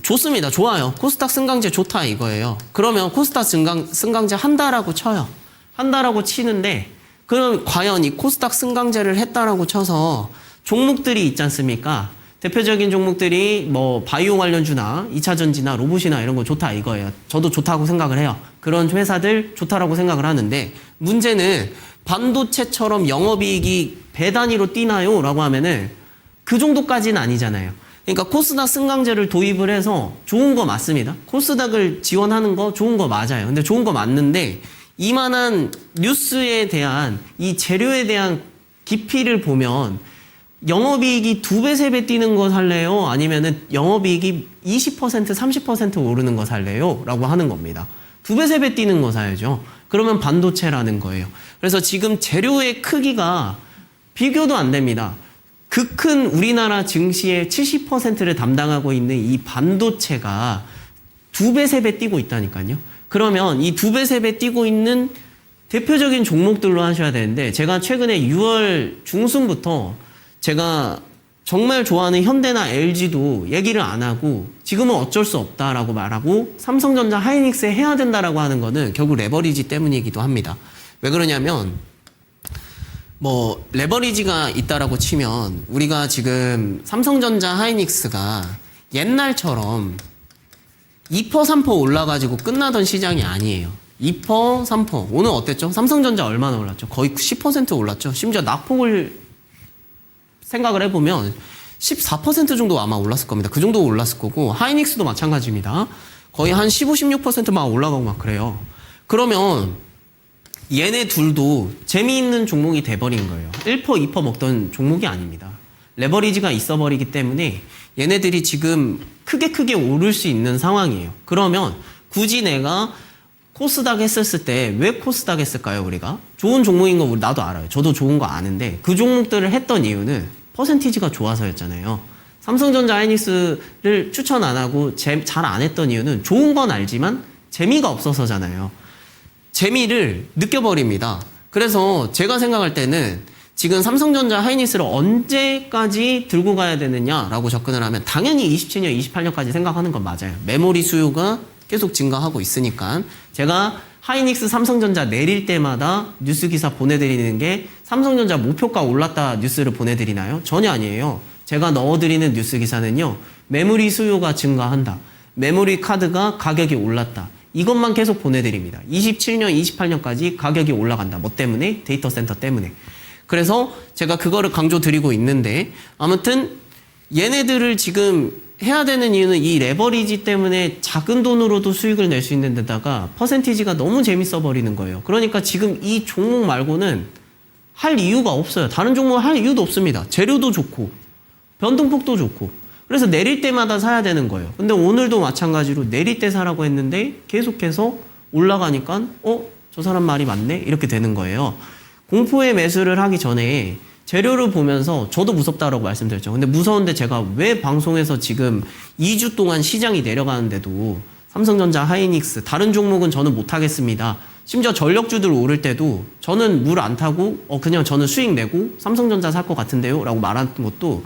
좋습니다. 좋아요. 코스닥 승강제 좋다 이거예요. 그러면 코스닥 승강제 한다라고 쳐요. 한다라고 치는데 그럼 과연 이 코스닥 승강제를 했다라고 쳐서 종목들이 있지 않습니까? 대표적인 종목들이 뭐 바이오 관련주나 2차전지나 로봇이나 이런 거 좋다 이거예요. 저도 좋다고 생각을 해요. 그런 회사들 좋다라고 생각을 하는데 문제는 반도체처럼 영업이익이 배 단위로 뛰나요? 라고 하면은 그 정도까지는 아니잖아요. 그러니까 코스닥 승강제를 도입을 해서 좋은 거 맞습니다. 코스닥을 지원하는 거 좋은 거 맞아요. 근데 좋은 거 맞는데 이만한 뉴스에 대한 이 재료에 대한 깊이를 보면 영업이익이 2배, 3배 뛰는 거 살래요? 아니면은 영업이익이 20%, 30% 오르는 거 살래요? 라고 하는 겁니다. 2배, 3배 뛰는 거 사야죠. 그러면 반도체라는 거예요. 그래서 지금 재료의 크기가 비교도 안 됩니다. 그 큰 우리나라 증시의 70%를 담당하고 있는 이 반도체가 2배, 3배 뛰고 있다니까요. 그러면 이 2배, 3배 뛰고 있는 대표적인 종목들로 하셔야 되는데 제가 최근에 6월 중순부터 제가 정말 좋아하는 현대나 LG도 얘기를 안 하고 지금은 어쩔 수 없다라고 말하고 삼성전자, 하이닉스에 해야 된다라고 하는 거는 결국 레버리지 때문이기도 합니다. 왜 그러냐면 뭐 레버리지가 있다라고 치면 우리가 지금 삼성전자, 하이닉스가 옛날처럼 2%, 3% 올라가지고 끝나던 시장이 아니에요. 2%, 3%. 오늘 어땠죠? 삼성전자 얼마나 올랐죠? 거의 10% 올랐죠? 심지어 낙폭을 생각을 해보면 14% 정도 아마 올랐을 겁니다. 그 정도 올랐을 거고 하이닉스도 마찬가지입니다. 거의 한 15, 16%만 올라가고 막 그래요. 그러면 얘네 둘도 재미있는 종목이 돼버린 거예요. 1%, 2% 먹던 종목이 아닙니다. 레버리지가 있어버리기 때문에 얘네들이 지금 크게 오를 수 있는 상황이에요. 그러면 굳이 내가 코스닥 했었을 때 왜 코스닥 했을까요, 우리가? 좋은 종목인 거 나도 알아요. 저도 좋은 거 아는데 그 종목들을 했던 이유는 퍼센티지가 좋아서였잖아요. 삼성전자, 하이닉스를 추천 안 하고 잘 안 했던 이유는 좋은 건 알지만 재미가 없어서잖아요. 재미를 느껴버립니다. 그래서 제가 생각할 때는 지금 삼성전자, 하이닉스를 언제까지 들고 가야 되느냐라고 접근을 하면 당연히 27년, 28년까지 생각하는 건 맞아요. 메모리 수요가 계속 증가하고 있으니까 제가 하이닉스, 삼성전자 내릴 때마다 뉴스 기사 보내드리는 게 삼성전자 목표가 올랐다 뉴스를 보내드리나요? 전혀 아니에요. 제가 넣어드리는 뉴스 기사는요. 메모리 수요가 증가한다. 메모리 카드가 가격이 올랐다. 이것만 계속 보내드립니다. 27년, 28년까지 가격이 올라간다. 뭐 때문에? 데이터 센터 때문에. 그래서 제가 그거를 강조드리고 있는데 아무튼 얘네들을 지금 해야 되는 이유는 이 레버리지 때문에 작은 돈으로도 수익을 낼 수 있는 데다가 퍼센티지가 너무 재밌어 버리는 거예요. 그러니까 지금 이 종목 말고는 할 이유가 없어요. 다른 종목 할 이유도 없습니다. 재료도 좋고 변동폭도 좋고 그래서 내릴 때마다 사야 되는 거예요. 근데 오늘도 마찬가지로 내릴 때 사라고 했는데 계속해서 올라가니까 저 사람 말이 맞네? 이렇게 되는 거예요. 공포의 매수를 하기 전에 재료를 보면서 저도 무섭다라고 말씀드렸죠. 근데 무서운데 제가 왜 방송에서 지금 2주 동안 시장이 내려가는데도 삼성전자, 하이닉스 다른 종목은 저는 못하겠습니다. 심지어 전력주들 오를 때도 저는 물 안 타고 그냥 저는 수익 내고 삼성전자 살 것 같은데요 라고 말한 것도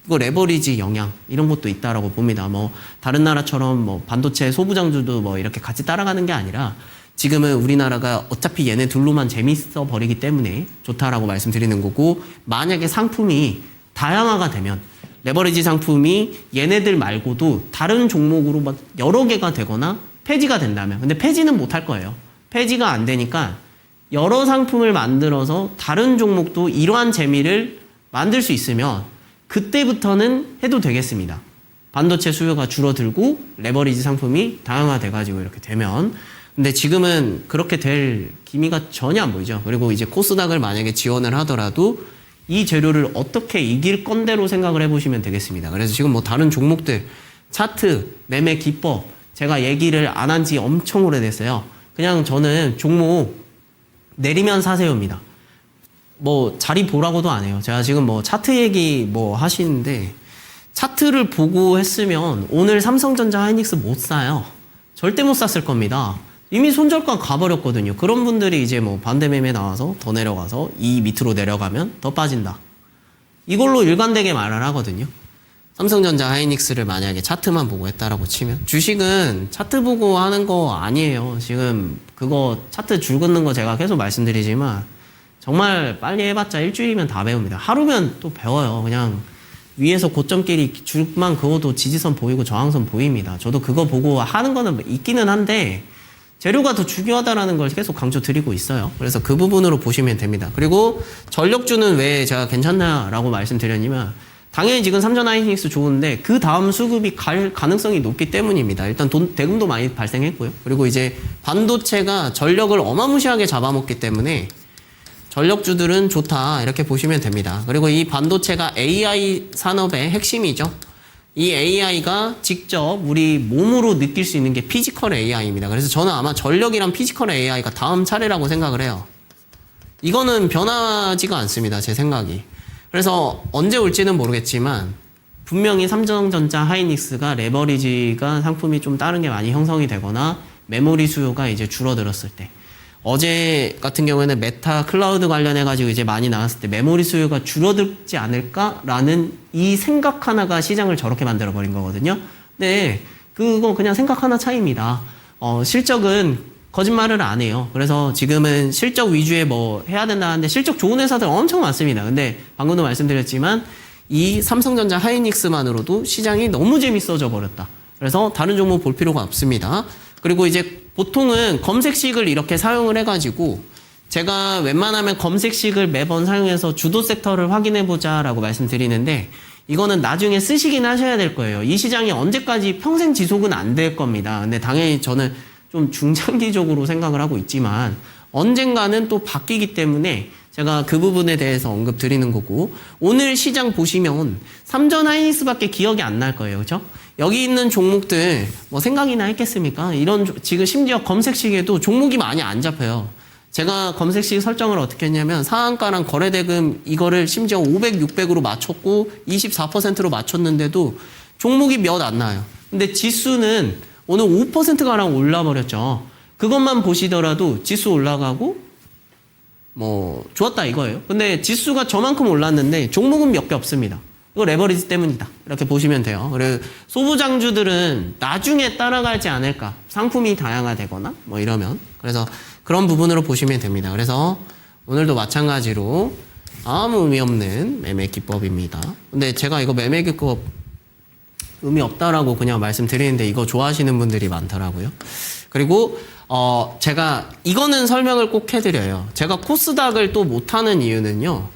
이거 레버리지 영향 이런 것도 있다라고 봅니다. 뭐 다른 나라처럼 뭐 반도체 소부장주도 뭐 이렇게 같이 따라가는 게 아니라 지금은 우리나라가 어차피 얘네 둘로만 재밌어 버리기 때문에 좋다라고 말씀드리는 거고 만약에 상품이 다양화가 되면 레버리지 상품이 얘네들 말고도 다른 종목으로 막 여러 개가 되거나 폐지가 된다면 근데 폐지는 못할 거예요. 폐지가 안 되니까 여러 상품을 만들어서 다른 종목도 이러한 재미를 만들 수 있으면 그때부터는 해도 되겠습니다. 반도체 수요가 줄어들고 레버리지 상품이 다양화돼가지고 이렇게 되면 근데 지금은 그렇게 될 기미가 전혀 안 보이죠. 그리고 이제 코스닥을 만약에 지원을 하더라도 이 재료를 어떻게 이길 건데로 생각을 해보시면 되겠습니다. 그래서 지금 뭐 다른 종목들 차트, 매매 기법 제가 얘기를 안 한 지 엄청 오래됐어요. 그냥 저는 종목 내리면 사세요입니다. 뭐 자리 보라고도 안 해요. 제가 지금 뭐 차트 얘기 뭐 하시는데 차트를 보고 했으면 오늘 삼성전자, 하이닉스 못 사요. 절대 못 샀을 겁니다. 이미 손절가 가버렸거든요. 그런 분들이 이제 뭐 반대 매매 나와서 더 내려가서 이 밑으로 내려가면 더 빠진다. 이걸로 일관되게 말을 하거든요. 삼성전자, 하이닉스를 만약에 차트만 보고 했다라고 치면 주식은 차트 보고 하는 거 아니에요. 지금 그거 차트 줄 긋는 거 제가 계속 말씀드리지만 정말 빨리 해봤자 일주일이면 다 배웁니다. 하루면 또 배워요. 그냥 위에서 고점끼리 줄만 그어도 지지선 보이고 저항선 보입니다. 저도 그거 보고 하는 거는 있기는 한데 재료가 더 중요하다라는 걸 계속 강조드리고 있어요. 그래서 그 부분으로 보시면 됩니다. 그리고 전력주는 왜 제가 괜찮나라고 말씀드렸냐면 당연히 지금 삼전 하이닉스 좋은데 그 다음 수급이 갈 가능성이 높기 때문입니다. 일단 대금도 많이 발생했고요. 그리고 이제 반도체가 전력을 어마무시하게 잡아먹기 때문에 전력주들은 좋다 이렇게 보시면 됩니다. 그리고 이 반도체가 AI 산업의 핵심이죠. 이 AI가 직접 우리 몸으로 느낄 수 있는 게 피지컬 AI입니다. 그래서 저는 아마 전력이랑 피지컬 AI가 다음 차례라고 생각을 해요. 이거는 변하지가 않습니다. 제 생각이. 그래서 언제 올지는 모르겠지만 분명히 삼성전자 하이닉스가 레버리지가 상품이 좀 다른 게 많이 형성이 되거나 메모리 수요가 이제 줄어들었을 때 어제 같은 경우에는 메타 클라우드 관련해가지고 이제 많이 나왔을 때 메모리 수요가 줄어들지 않을까라는 이 생각 하나가 시장을 저렇게 만들어버린 거거든요. 근데 그거 그냥 생각 하나 차이입니다. 실적은 거짓말을 안 해요. 그래서 지금은 실적 위주의 뭐 해야 된다는데 실적 좋은 회사들 엄청 많습니다. 근데 방금도 말씀드렸지만 이 삼성전자 하이닉스만으로도 시장이 너무 재밌어져 버렸다. 그래서 다른 종목 볼 필요가 없습니다. 그리고 이제 보통은 검색식을 이렇게 사용을 해가지고 제가 웬만하면 검색식을 매번 사용해서 주도 섹터를 확인해보자라고 말씀드리는데 이거는 나중에 쓰시긴 하셔야 될 거예요. 이 시장이 언제까지 평생 지속은 안 될 겁니다. 근데 당연히 저는 좀 중장기적으로 생각을 하고 있지만 언젠가는 또 바뀌기 때문에 제가 그 부분에 대해서 언급 드리는 거고 오늘 시장 보시면 삼전 하이닉스밖에 기억이 안 날 거예요. 그렇죠? 여기 있는 종목들 뭐 생각이나 했겠습니까? 지금 심지어 검색식에도 종목이 많이 안 잡혀요. 제가 검색식 설정을 어떻게 했냐면 상한가랑 거래대금 이거를 심지어 500, 600으로 맞췄고 24%로 맞췄는데도 종목이 몇 안 나요. 근데 지수는 오늘 5%가량 올라버렸죠. 그것만 보시더라도 지수 올라가고 뭐 좋았다 이거예요. 근데 지수가 저만큼 올랐는데 종목은 몇 개 없습니다. 이거 레버리지 때문이다. 이렇게 보시면 돼요. 그리고 소부장주들은 나중에 따라가지 않을까. 상품이 다양화되거나 뭐 이러면. 그래서 그런 부분으로 보시면 됩니다. 그래서 오늘도 마찬가지로 아무 의미 없는 매매 기법입니다. 근데 제가 이거 매매 기법 의미 없다라고 그냥 말씀드리는데 이거 좋아하시는 분들이 많더라고요. 그리고 제가 이거는 설명을 꼭 해드려요. 제가 코스닥을 또 못하는 이유는요.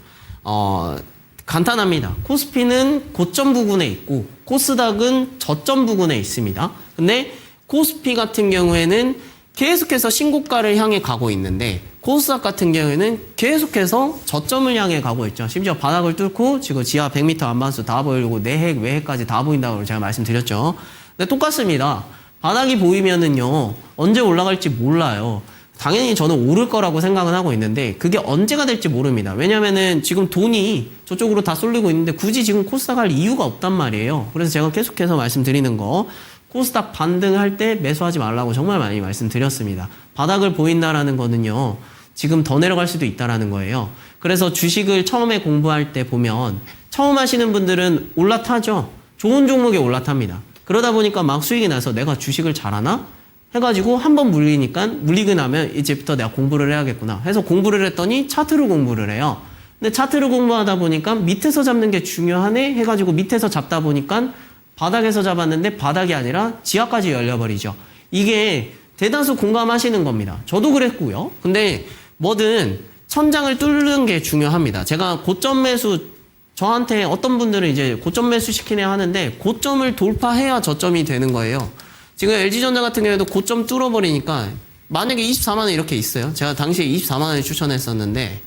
간단합니다. 코스피는 고점 부근에 있고 코스닥은 저점 부근에 있습니다. 근데 코스피 같은 경우에는 계속해서 신고가를 향해 가고 있는데 코스닥 같은 경우에는 계속해서 저점을 향해 가고 있죠. 심지어 바닥을 뚫고 지금 지하 100m 안반수 다 보이고 내핵, 외핵까지 다 보인다고 제가 말씀드렸죠. 근데 똑같습니다. 바닥이 보이면은요, 언제 올라갈지 몰라요. 당연히 저는 오를 거라고 생각은 하고 있는데 그게 언제가 될지 모릅니다. 왜냐면은 지금 돈이 저쪽으로 다 쏠리고 있는데 굳이 지금 코스닥 할 이유가 없단 말이에요. 그래서 제가 계속해서 말씀드리는 거 코스닥 반등할 때 매수하지 말라고 정말 많이 말씀드렸습니다. 바닥을 보인다라는 거는요. 지금 더 내려갈 수도 있다라는 거예요. 그래서 주식을 처음에 공부할 때 보면 처음 하시는 분들은 올라타죠. 좋은 종목에 올라탑니다. 그러다 보니까 막 수익이 나서 내가 주식을 잘하나? 해가지고 한번 물리고 나면 이제부터 내가 공부를 해야겠구나 해서 공부를 했더니 차트를 공부를 해요. 근데 차트를 공부하다 보니까 밑에서 잡는 게 중요하네 해가지고 밑에서 잡다 보니까 바닥에서 잡았는데 바닥이 아니라 지하까지 열려버리죠. 이게 대다수 공감하시는 겁니다. 저도 그랬고요. 근데 뭐든 천장을 뚫는 게 중요합니다. 제가 고점 매수 저한테 어떤 분들은 이제 고점 매수 시키네 하는데 고점을 돌파해야 저점이 되는 거예요. 지금 LG전자 같은 경우에도 고점 뚫어버리니까 만약에 24만 원 이렇게 있어요. 제가 당시에 24만 원을 추천했었는데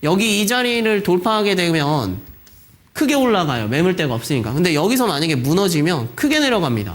여기 이 자리를 돌파하게 되면 크게 올라가요. 매물대가 없으니까. 근데 여기서 만약에 무너지면 크게 내려갑니다.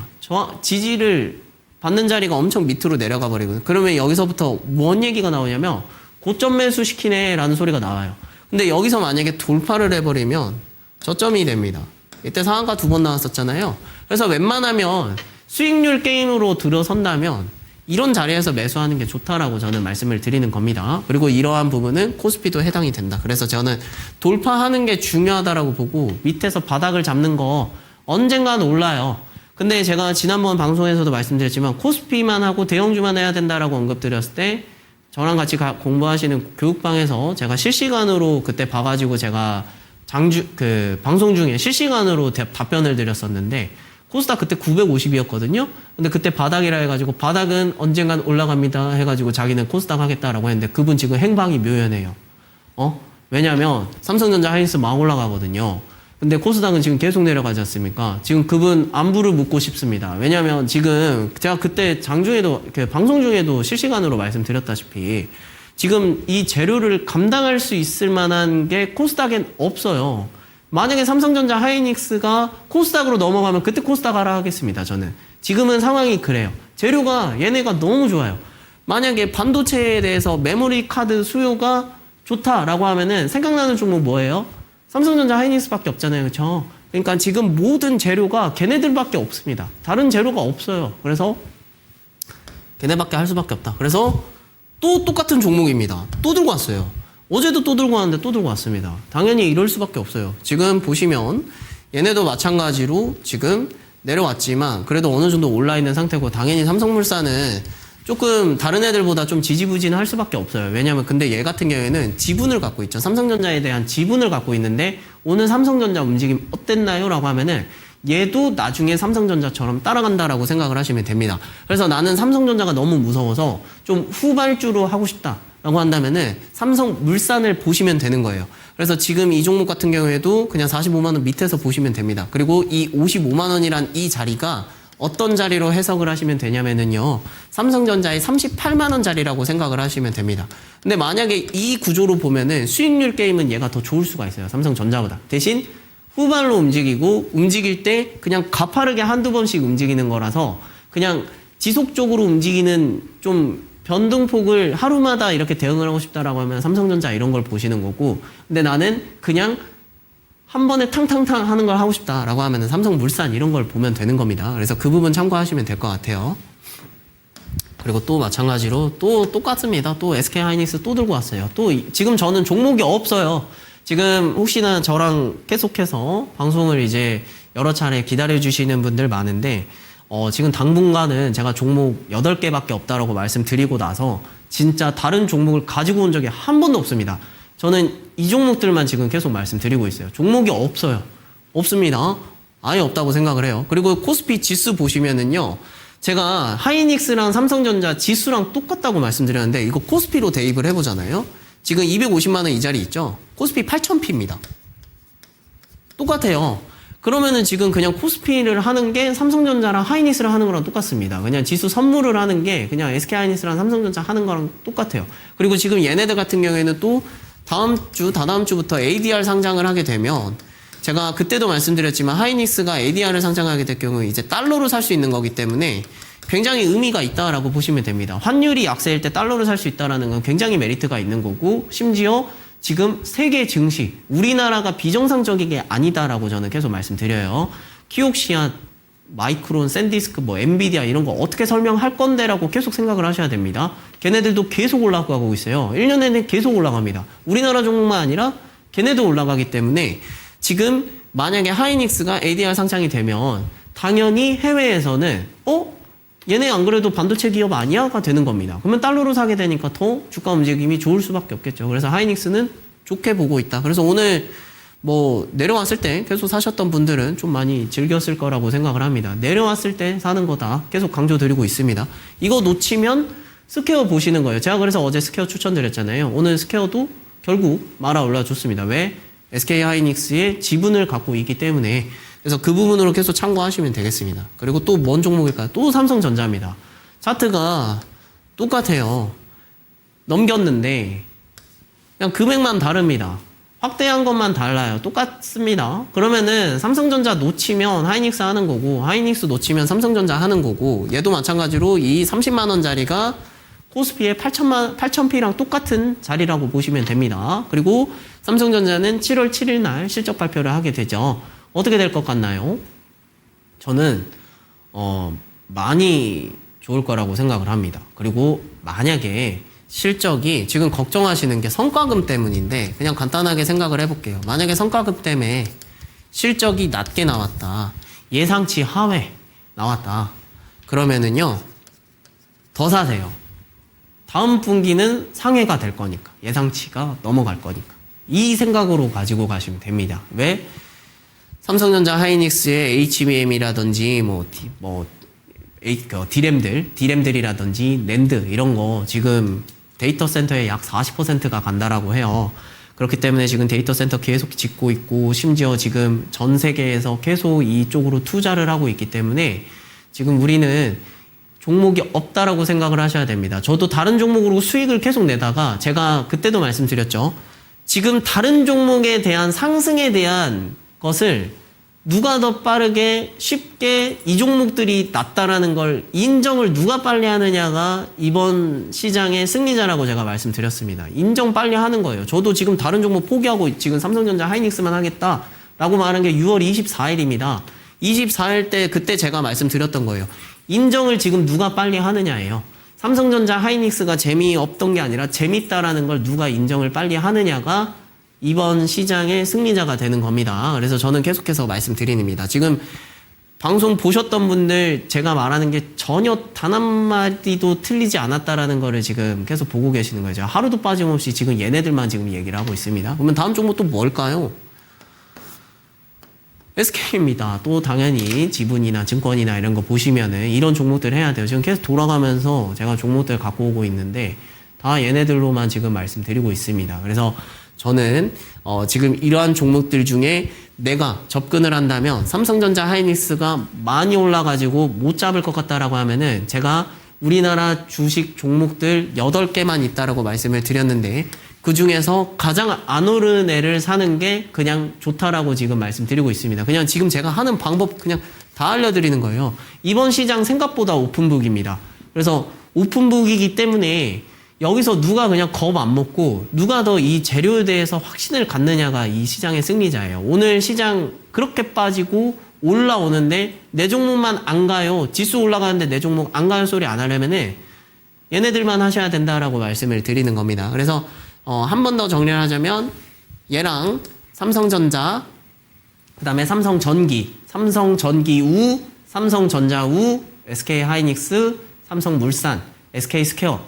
지지를 받는 자리가 엄청 밑으로 내려가 버리거든요. 그러면 여기서부터 뭔 얘기가 나오냐면 고점 매수 시키네 라는 소리가 나와요. 근데 여기서 만약에 돌파를 해버리면 저점이 됩니다. 이때 상한가 2번 나왔었잖아요. 그래서 웬만하면 수익률 게임으로 들어선다면 이런 자리에서 매수하는 게 좋다라고 저는 말씀을 드리는 겁니다. 그리고 이러한 부분은 코스피도 해당이 된다. 그래서 저는 돌파하는 게 중요하다라고 보고 밑에서 바닥을 잡는 거 언젠간 올라요. 근데 제가 지난번 방송에서도 말씀드렸지만 코스피만 하고 대형주만 해야 된다라고 언급드렸을 때 저랑 같이 공부하시는 교육방에서 제가 실시간으로 그때 봐가지고 제가 방송 중에 실시간으로 답변을 드렸었는데 코스닥 그때 950이었거든요. 근데 그때 바닥이라 해가지고 바닥은 언젠간 올라갑니다 해가지고 자기는 코스닥 하겠다라고 했는데 그분 지금 행방이 묘연해요. 왜냐면 삼성전자 하이닉스 막 올라가거든요. 근데 코스닥은 지금 계속 내려가지 않습니까? 지금 그분 안부를 묻고 싶습니다. 왜냐면 지금 제가 그때 장중에도, 이렇게 방송 중에도 실시간으로 말씀드렸다시피 지금 이 재료를 감당할 수 있을 만한 게 코스닥엔 없어요. 만약에 삼성전자 하이닉스가 코스닥으로 넘어가면 그때 코스닥 하락하겠습니다, 저는. 지금은 상황이 그래요. 재료가 얘네가 너무 좋아요. 만약에 반도체에 대해서 메모리 카드 수요가 좋다라고 하면은 생각나는 종목 뭐예요? 삼성전자 하이닉스밖에 없잖아요. 그렇죠? 그러니까 지금 모든 재료가 걔네들밖에 없습니다. 다른 재료가 없어요. 그래서 걔네밖에 할 수밖에 없다. 그래서 또 똑같은 종목입니다. 또 들고 왔어요. 어제도 또 들고 왔는데 또 들고 왔습니다. 당연히 이럴 수밖에 없어요. 지금 보시면 얘네도 마찬가지로 지금 내려왔지만 그래도 어느 정도 올라 있는 상태고 당연히 삼성물산은 조금 다른 애들보다 좀 지지부진할 수밖에 없어요. 왜냐면 근데 얘 같은 경우에는 지분을 갖고 있죠. 삼성전자에 대한 지분을 갖고 있는데 오늘 삼성전자 움직임 어땠나요? 라고 하면은 얘도 나중에 삼성전자처럼 따라간다라고 생각을 하시면 됩니다. 그래서 나는 삼성전자가 너무 무서워서 좀 후발주로 하고 싶다라고 한다면은 삼성물산을 보시면 되는 거예요. 그래서 지금 이 종목 같은 경우에도 그냥 45만 원 밑에서 보시면 됩니다. 그리고 이 55만 원이란 이 자리가 어떤 자리로 해석을 하시면 되냐면은요. 삼성전자의 38만 원 자리라고 생각을 하시면 됩니다. 근데 만약에 이 구조로 보면은 수익률 게임은 얘가 더 좋을 수가 있어요. 삼성전자보다. 대신 후발로 움직이고 움직일 때 그냥 가파르게 한두 번씩 움직이는 거라서 그냥 지속적으로 움직이는 좀 변동폭을 하루마다 이렇게 대응을 하고 싶다라고 하면 삼성전자 이런 걸 보시는 거고 근데 나는 그냥 한 번에 탕탕탕 하는 걸 하고 싶다라고 하면 삼성물산 이런 걸 보면 되는 겁니다. 그래서 그 부분 참고하시면 될 것 같아요. 그리고 또 마찬가지로 또 똑같습니다. 또 SK하이닉스 또 들고 왔어요. 또 지금 저는 종목이 없어요. 지금 혹시나 저랑 계속해서 방송을 이제 여러 차례 기다려주시는 분들 많은데 지금 당분간은 제가 종목 8개밖에 없다라고 말씀드리고 나서 진짜 다른 종목을 가지고 온 적이 한 번도 없습니다. 저는 이 종목들만 지금 계속 말씀드리고 있어요. 종목이 없어요. 없습니다. 아예 없다고 생각을 해요. 그리고 코스피 지수 보시면은요. 제가 하이닉스랑 삼성전자 지수랑 똑같다고 말씀드렸는데 이거 코스피로 대입을 해보잖아요. 지금 250만 원 이 자리 있죠. 코스피 8,000P입니다. 똑같아요. 그러면은 지금 그냥 코스피를 하는 게 삼성전자랑 하이닉스를 하는 거랑 똑같습니다. 그냥 지수 선물을 하는 게 그냥 SK하이닉스랑 삼성전자 하는 거랑 똑같아요. 그리고 지금 얘네들 같은 경우에는 또 다음 주, 다다음 주부터 ADR 상장을 하게 되면 제가 그때도 말씀드렸지만 하이닉스가 ADR을 상장하게 될 경우 이제 달러로 살 수 있는 거기 때문에 굉장히 의미가 있다라고 보시면 됩니다. 환율이 약세일 때 달러로 살 수 있다라는 건 굉장히 메리트가 있는 거고 심지어 지금 세계 증시, 우리나라가 비정상적이게 아니다라고 저는 계속 말씀드려요. 키옥시아, 마이크론, 샌디스크, 엔비디아 이런 거 어떻게 설명할 건데라고 계속 생각을 하셔야 됩니다. 걔네들도 계속 올라가고 있어요. 1년 내내 계속 올라갑니다. 우리나라 종목만 아니라 걔네도 올라가기 때문에 지금 만약에 하이닉스가 ADR 상장이 되면 당연히 해외에서는 얘네 안 그래도 반도체 기업 아니야가 되는 겁니다. 그러면 달러로 사게 되니까 더 주가 움직임이 좋을 수밖에 없겠죠. 그래서 하이닉스는 좋게 보고 있다. 그래서 오늘 내려왔을 때 계속 사셨던 분들은 좀 많이 즐겼을 거라고 생각을 합니다. 내려왔을 때 사는 거다 계속 강조드리고 있습니다. 이거 놓치면 스퀘어 보시는 거예요. 제가 그래서 어제 스퀘어 추천드렸잖아요. 오늘 스퀘어도 결국 말아 올라줬습니다. 왜? SK하이닉스의 지분을 갖고 있기 때문에 그래서 그 부분으로 계속 참고하시면 되겠습니다. 그리고 또 뭔 종목일까요? 또 삼성전자입니다. 차트가 똑같아요. 넘겼는데 그냥 금액만 다릅니다. 확대한 것만 달라요. 똑같습니다. 그러면은 삼성전자 놓치면 하이닉스 하는 거고 하이닉스 놓치면 삼성전자 하는 거고 얘도 마찬가지로 이 30만 원짜리가 코스피의 8,000P랑 똑같은 자리라고 보시면 됩니다. 그리고 삼성전자는 7월 7일 날 실적 발표를 하게 되죠. 어떻게 될 것 같나요? 저는 많이 좋을 거라고 생각을 합니다. 그리고 만약에 실적이 지금 걱정하시는 게 성과금 때문인데 그냥 간단하게 생각을 해볼게요. 만약에 성과금 때문에 실적이 낮게 나왔다. 예상치 하회 나왔다. 그러면은요. 더 사세요. 다음 분기는 상회가 될 거니까. 예상치가 넘어갈 거니까. 이 생각으로 가지고 가시면 됩니다. 왜? 삼성전자 하이닉스의 HBM이라든지 디램들이라든지 낸드 이런 거 지금 데이터 센터에 약 40%가 간다라고 해요. 그렇기 때문에 지금 데이터 센터 계속 짓고 있고 심지어 지금 전 세계에서 계속 이쪽으로 투자를 하고 있기 때문에 지금 우리는 종목이 없다라고 생각을 하셔야 됩니다. 저도 다른 종목으로 수익을 계속 내다가 제가 그때도 말씀드렸죠. 지금 다른 종목에 대한 상승에 대한 것을 누가 더 빠르게 쉽게 이 종목들이 낫다라는 걸 인정을 누가 빨리 하느냐가 이번 시장의 승리자라고 제가 말씀드렸습니다. 인정 빨리 하는 거예요. 저도 지금 다른 종목 포기하고 지금 삼성전자 하이닉스만 하겠다라고 말한 게 6월 24일입니다. 24일 때 그때 제가 말씀드렸던 거예요. 인정을 지금 누가 빨리 하느냐예요. 삼성전자 하이닉스가 재미없던 게 아니라 재밌다라는 걸 누가 인정을 빨리 하느냐가 이번 시장의 승리자가 되는 겁니다. 그래서 저는 계속해서 말씀드립니다. 지금 방송 보셨던 분들 제가 말하는 게 전혀 단 한마디도 틀리지 않았다라는 거를 지금 계속 보고 계시는 거죠. 하루도 빠짐없이 지금 얘네들만 지금 얘기를 하고 있습니다. 그러면 다음 종목 또 뭘까요? SK입니다. 또 당연히 지분이나 증권이나 이런 거 보시면은 이런 종목들 해야 돼요. 지금 계속 돌아가면서 제가 종목들 갖고 오고 있는데 다 얘네들로만 지금 말씀드리고 있습니다. 그래서 저는 지금 이러한 종목들 중에 내가 접근을 한다면 삼성전자 하이닉스가 많이 올라가지고 못 잡을 것 같다라고 하면은 제가 우리나라 주식 종목들 8개만 있다라고 말씀을 드렸는데 그 중에서 가장 안 오른 애를 사는 게 그냥 좋다라고 지금 말씀드리고 있습니다. 그냥 지금 제가 하는 방법 그냥 다 알려드리는 거예요. 이번 시장 생각보다 오픈북입니다. 그래서 오픈북이기 때문에 여기서 누가 그냥 겁 안 먹고 누가 더 이 재료에 대해서 확신을 갖느냐가 이 시장의 승리자예요. 오늘 시장 그렇게 빠지고 올라오는데 내 종목만 안 가요. 지수 올라가는데 내 종목 안 가요 소리 안 하려면은 얘네들만 하셔야 된다라고 말씀을 드리는 겁니다. 그래서 한 번 더 정리를 하자면 얘랑 삼성전자, 그 다음에 삼성전기 우, 삼성전자 우, SK하이닉스, 삼성물산, SK스퀘어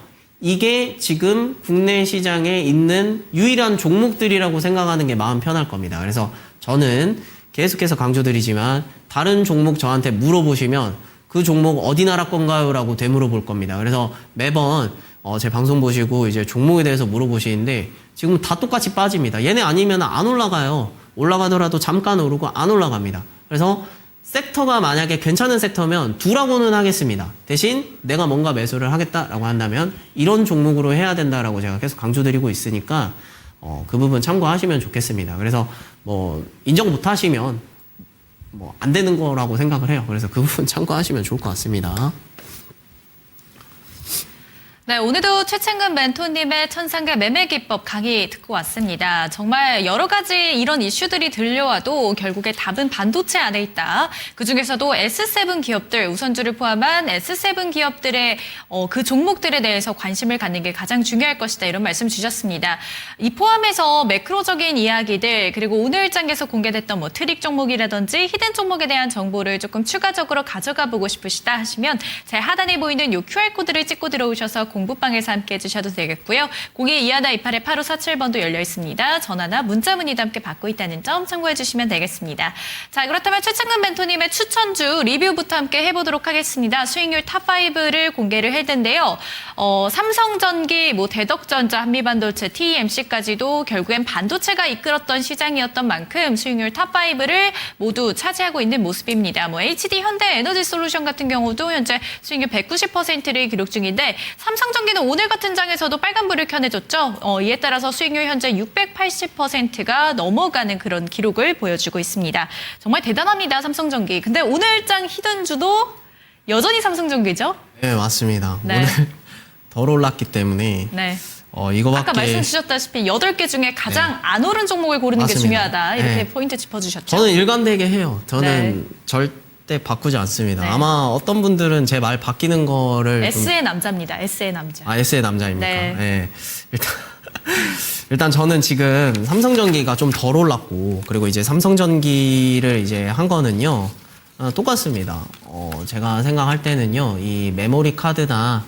이게 지금 국내 시장에 있는 유일한 종목들이라고 생각하는 게 마음 편할 겁니다. 그래서 저는 계속해서 강조드리지만 다른 종목 저한테 물어보시면 그 종목 어디 나라 건가요? 라고 되물어볼 겁니다. 그래서 매번 제 방송 보시고 이제 종목에 대해서 물어보시는데 지금 다 똑같이 빠집니다. 얘네 아니면 안 올라가요. 올라가더라도 잠깐 오르고 안 올라갑니다. 그래서 섹터가 만약에 괜찮은 섹터면 두라고는 하겠습니다. 대신 내가 뭔가 매수를 하겠다라고 한다면 이런 종목으로 해야 된다라고 제가 계속 강조드리고 있으니까 그 부분 참고하시면 좋겠습니다. 그래서 뭐 인정 못 하시면 뭐 안 되는 거라고 생각을 해요. 그래서 그 부분 참고하시면 좋을 것 같습니다. 네, 오늘도 최창근 멘토님의 천상계 매매 기법 강의 듣고 왔습니다. 정말 여러 가지 이런 이슈들이 들려와도 결국에 답은 반도체 안에 있다. 그중에서도 S7 기업들, 우선주를 포함한 S7 기업들의 그 종목들에 대해서 관심을 갖는 게 가장 중요할 것이다. 이런 말씀 주셨습니다. 이 포함해서 매크로적인 이야기들 그리고 오늘 장에서 공개됐던 뭐 트릭 종목이라든지 히든 종목에 대한 정보를 조금 추가적으로 가져가 보고 싶으시다 하시면 제 하단에 보이는 이 QR코드를 찍고 들어오셔서 공부방에서 함께 해주셔도 되겠고요. 0221-28-8547번도 열려 있습니다. 전화나 문자 문의도 함께 받고 있다는 점 참고해 주시면 되겠습니다. 자, 그렇다면 최창근 멘토님의 추천주 리뷰부터 함께 해보도록 하겠습니다. 수익률 탑5를 공개를 했는데요. 삼성전기, 대덕전자, 한미반도체, TMC까지도 결국엔 반도체가 이끌었던 시장이었던 만큼 수익률 탑5를 모두 차지하고 있는 모습입니다. HD 현대 에너지 솔루션 같은 경우도 현재 수익률 190%를 기록 중인데 삼성전기는 오늘 같은 장에서도 빨간불을 켜내줬죠. 이에 따라서 수익률 현재 680%가 넘어가는 그런 기록을 보여주고 있습니다. 정말 대단합니다, 삼성전기. 근데 오늘 장 히든주도 여전히 삼성전기죠? 네, 맞습니다. 네. 오늘 덜 올랐기 때문에 네. 이거밖에 아까 말씀 주셨다시피 8개 중에 가장 안 오른 종목을 고르는 맞습니다. 게 중요하다. 이렇게 네. 포인트 짚어주셨죠. 저는 일관되게 해요. 저는 절대 바꾸지 않습니다. 네. 아마 어떤 분들은 제 말 바뀌는 거를 S의 남자입니다. S의 남자. S의 남자입니까? 네. 네. 일단 저는 지금 삼성전기가 좀 덜 올랐고 그리고 이제 삼성전기를 이제 한 거는요. 똑같습니다. 제가 생각할 때는요. 이 메모리 카드나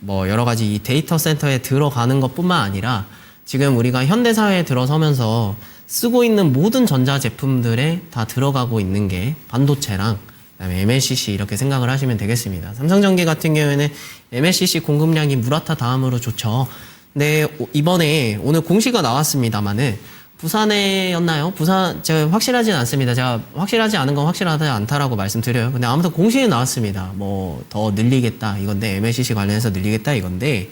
뭐 여러 가지 이 데이터 센터에 들어가는 것뿐만 아니라 지금 우리가 현대 사회에 들어서면서 쓰고 있는 모든 전자 제품들에 다 들어가고 있는 게 반도체랑 그다음에 MLCC 이렇게 생각을 하시면 되겠습니다. 삼성전기 같은 경우에는 MLCC 공급량이 무라타 다음으로 좋죠. 네, 이번에 오늘 공시가 나왔습니다만은 부산에였나요? 제가 확실하진 않습니다. 제가 확실하지 않은 건 확실하지 않다라고 말씀드려요. 근데 아무튼 공시는 나왔습니다. 뭐 더 늘리겠다 이건데 MLCC 관련해서 늘리겠다 이건데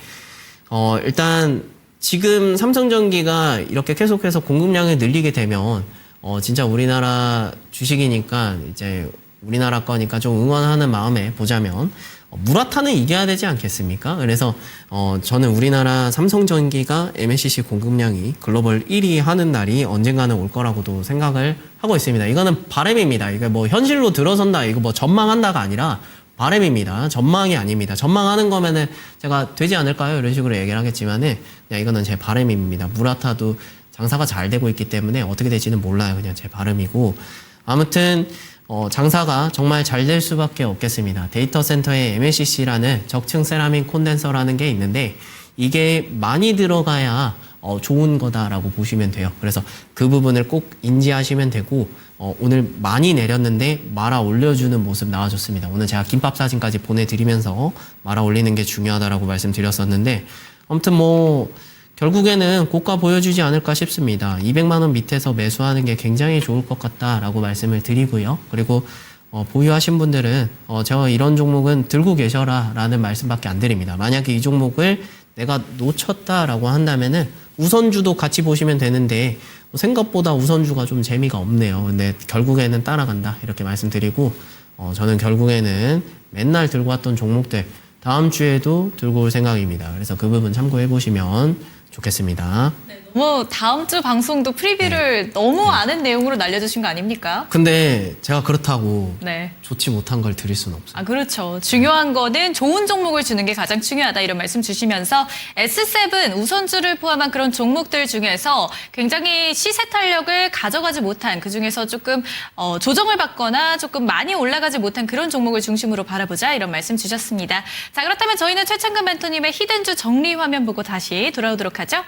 일단 지금 삼성전기가 이렇게 계속해서 공급량을 늘리게 되면 진짜 우리나라 주식이니까 이제 우리나라 거니까 좀 응원하는 마음에 보자면 무라타는 이겨야 되지 않겠습니까? 그래서 저는 우리나라 삼성전기가 MLCC 공급량이 글로벌 1위 하는 날이 언젠가는 올 거라고도 생각을 하고 있습니다. 이거는 바람입니다. 이게 뭐 현실로 들어선다, 이거 뭐 전망한다가 아니라 바람입니다. 전망이 아닙니다. 전망하는 거면은 제가 되지 않을까요? 이런 식으로 얘기를 하겠지만은 그냥 이거는 제 바람입니다. 무라타도 장사가 잘 되고 있기 때문에 어떻게 될지는 몰라요. 그냥 제 바람이고. 아무튼 장사가 정말 잘 될 수밖에 없겠습니다. 데이터 센터에 MLCC라는 적층 세라믹 콘덴서라는 게 있는데 이게 많이 들어가야 좋은 거다라고 보시면 돼요. 그래서 그 부분을 꼭 인지하시면 되고 오늘 많이 내렸는데 말아 올려주는 모습 나와줬습니다. 오늘 제가 김밥 사진까지 보내드리면서 말아 올리는 게 중요하다라고 말씀드렸었는데 아무튼 뭐 결국에는 고가 보여주지 않을까 싶습니다. 200만 원 밑에서 매수하는 게 굉장히 좋을 것 같다라고 말씀을 드리고요. 그리고 보유하신 분들은 제가 이런 종목은 들고 계셔라 라는 말씀밖에 안 드립니다. 만약에 이 종목을 내가 놓쳤다라고 한다면은 우선주도 같이 보시면 되는데 생각보다 우선주가 좀 재미가 없네요. 근데 결국에는 따라간다 이렇게 말씀드리고 저는 결국에는 맨날 들고 왔던 종목들 다음 주에도 들고 올 생각입니다. 그래서 그 부분 참고해 보시면 좋겠습니다. 너무 다음 주 방송도 프리뷰를 너무 아는 내용으로 날려주신 거 아닙니까? 근데 제가 그렇다고 네. 좋지 못한 걸 드릴 수는 없어요. 아, 그렇죠. 중요한 거는 좋은 종목을 주는 게 가장 중요하다 이런 말씀 주시면서 S7 우선주를 포함한 그런 종목들 중에서 굉장히 시세 탄력을 가져가지 못한 그중에서 조금 조정을 받거나 조금 많이 올라가지 못한 그런 종목을 중심으로 바라보자 이런 말씀 주셨습니다. 자, 그렇다면 저희는 최창근 멘토님의 히든주 정리 화면 보고 다시 돌아오도록 하죠.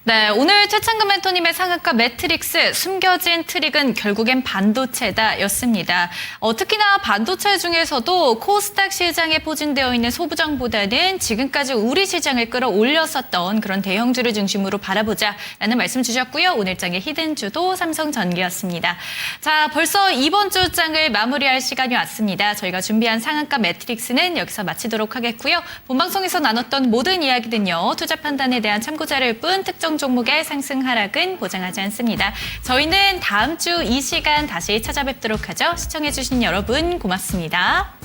네, 오늘 최창근 멘토님의 상한가 매트릭스 숨겨진 트릭은 결국엔 반도체다였습니다. 특히나 반도체 중에서도 코스닥 시장에 포진되어 있는 소부장보다는 지금까지 우리 시장을 끌어올렸었던 그런 대형주를 중심으로 바라보자라는 말씀 주셨고요. 오늘장의 히든주도 삼성전기였습니다. 자, 벌써 이번 주장을 마무리할 시간이 왔습니다. 저희가 준비한 상한가 매트릭스는 여기서 마치도록 하겠고요. 본방송에서 나눴던 모든 이야기는요. 투자 판단에 대한 참고자료일 뿐 특정 종목의 상승 하락은 보장하지 않습니다. 저희는 다음 주 이 시간 다시 찾아뵙도록 하죠. 시청해주신 여러분 고맙습니다.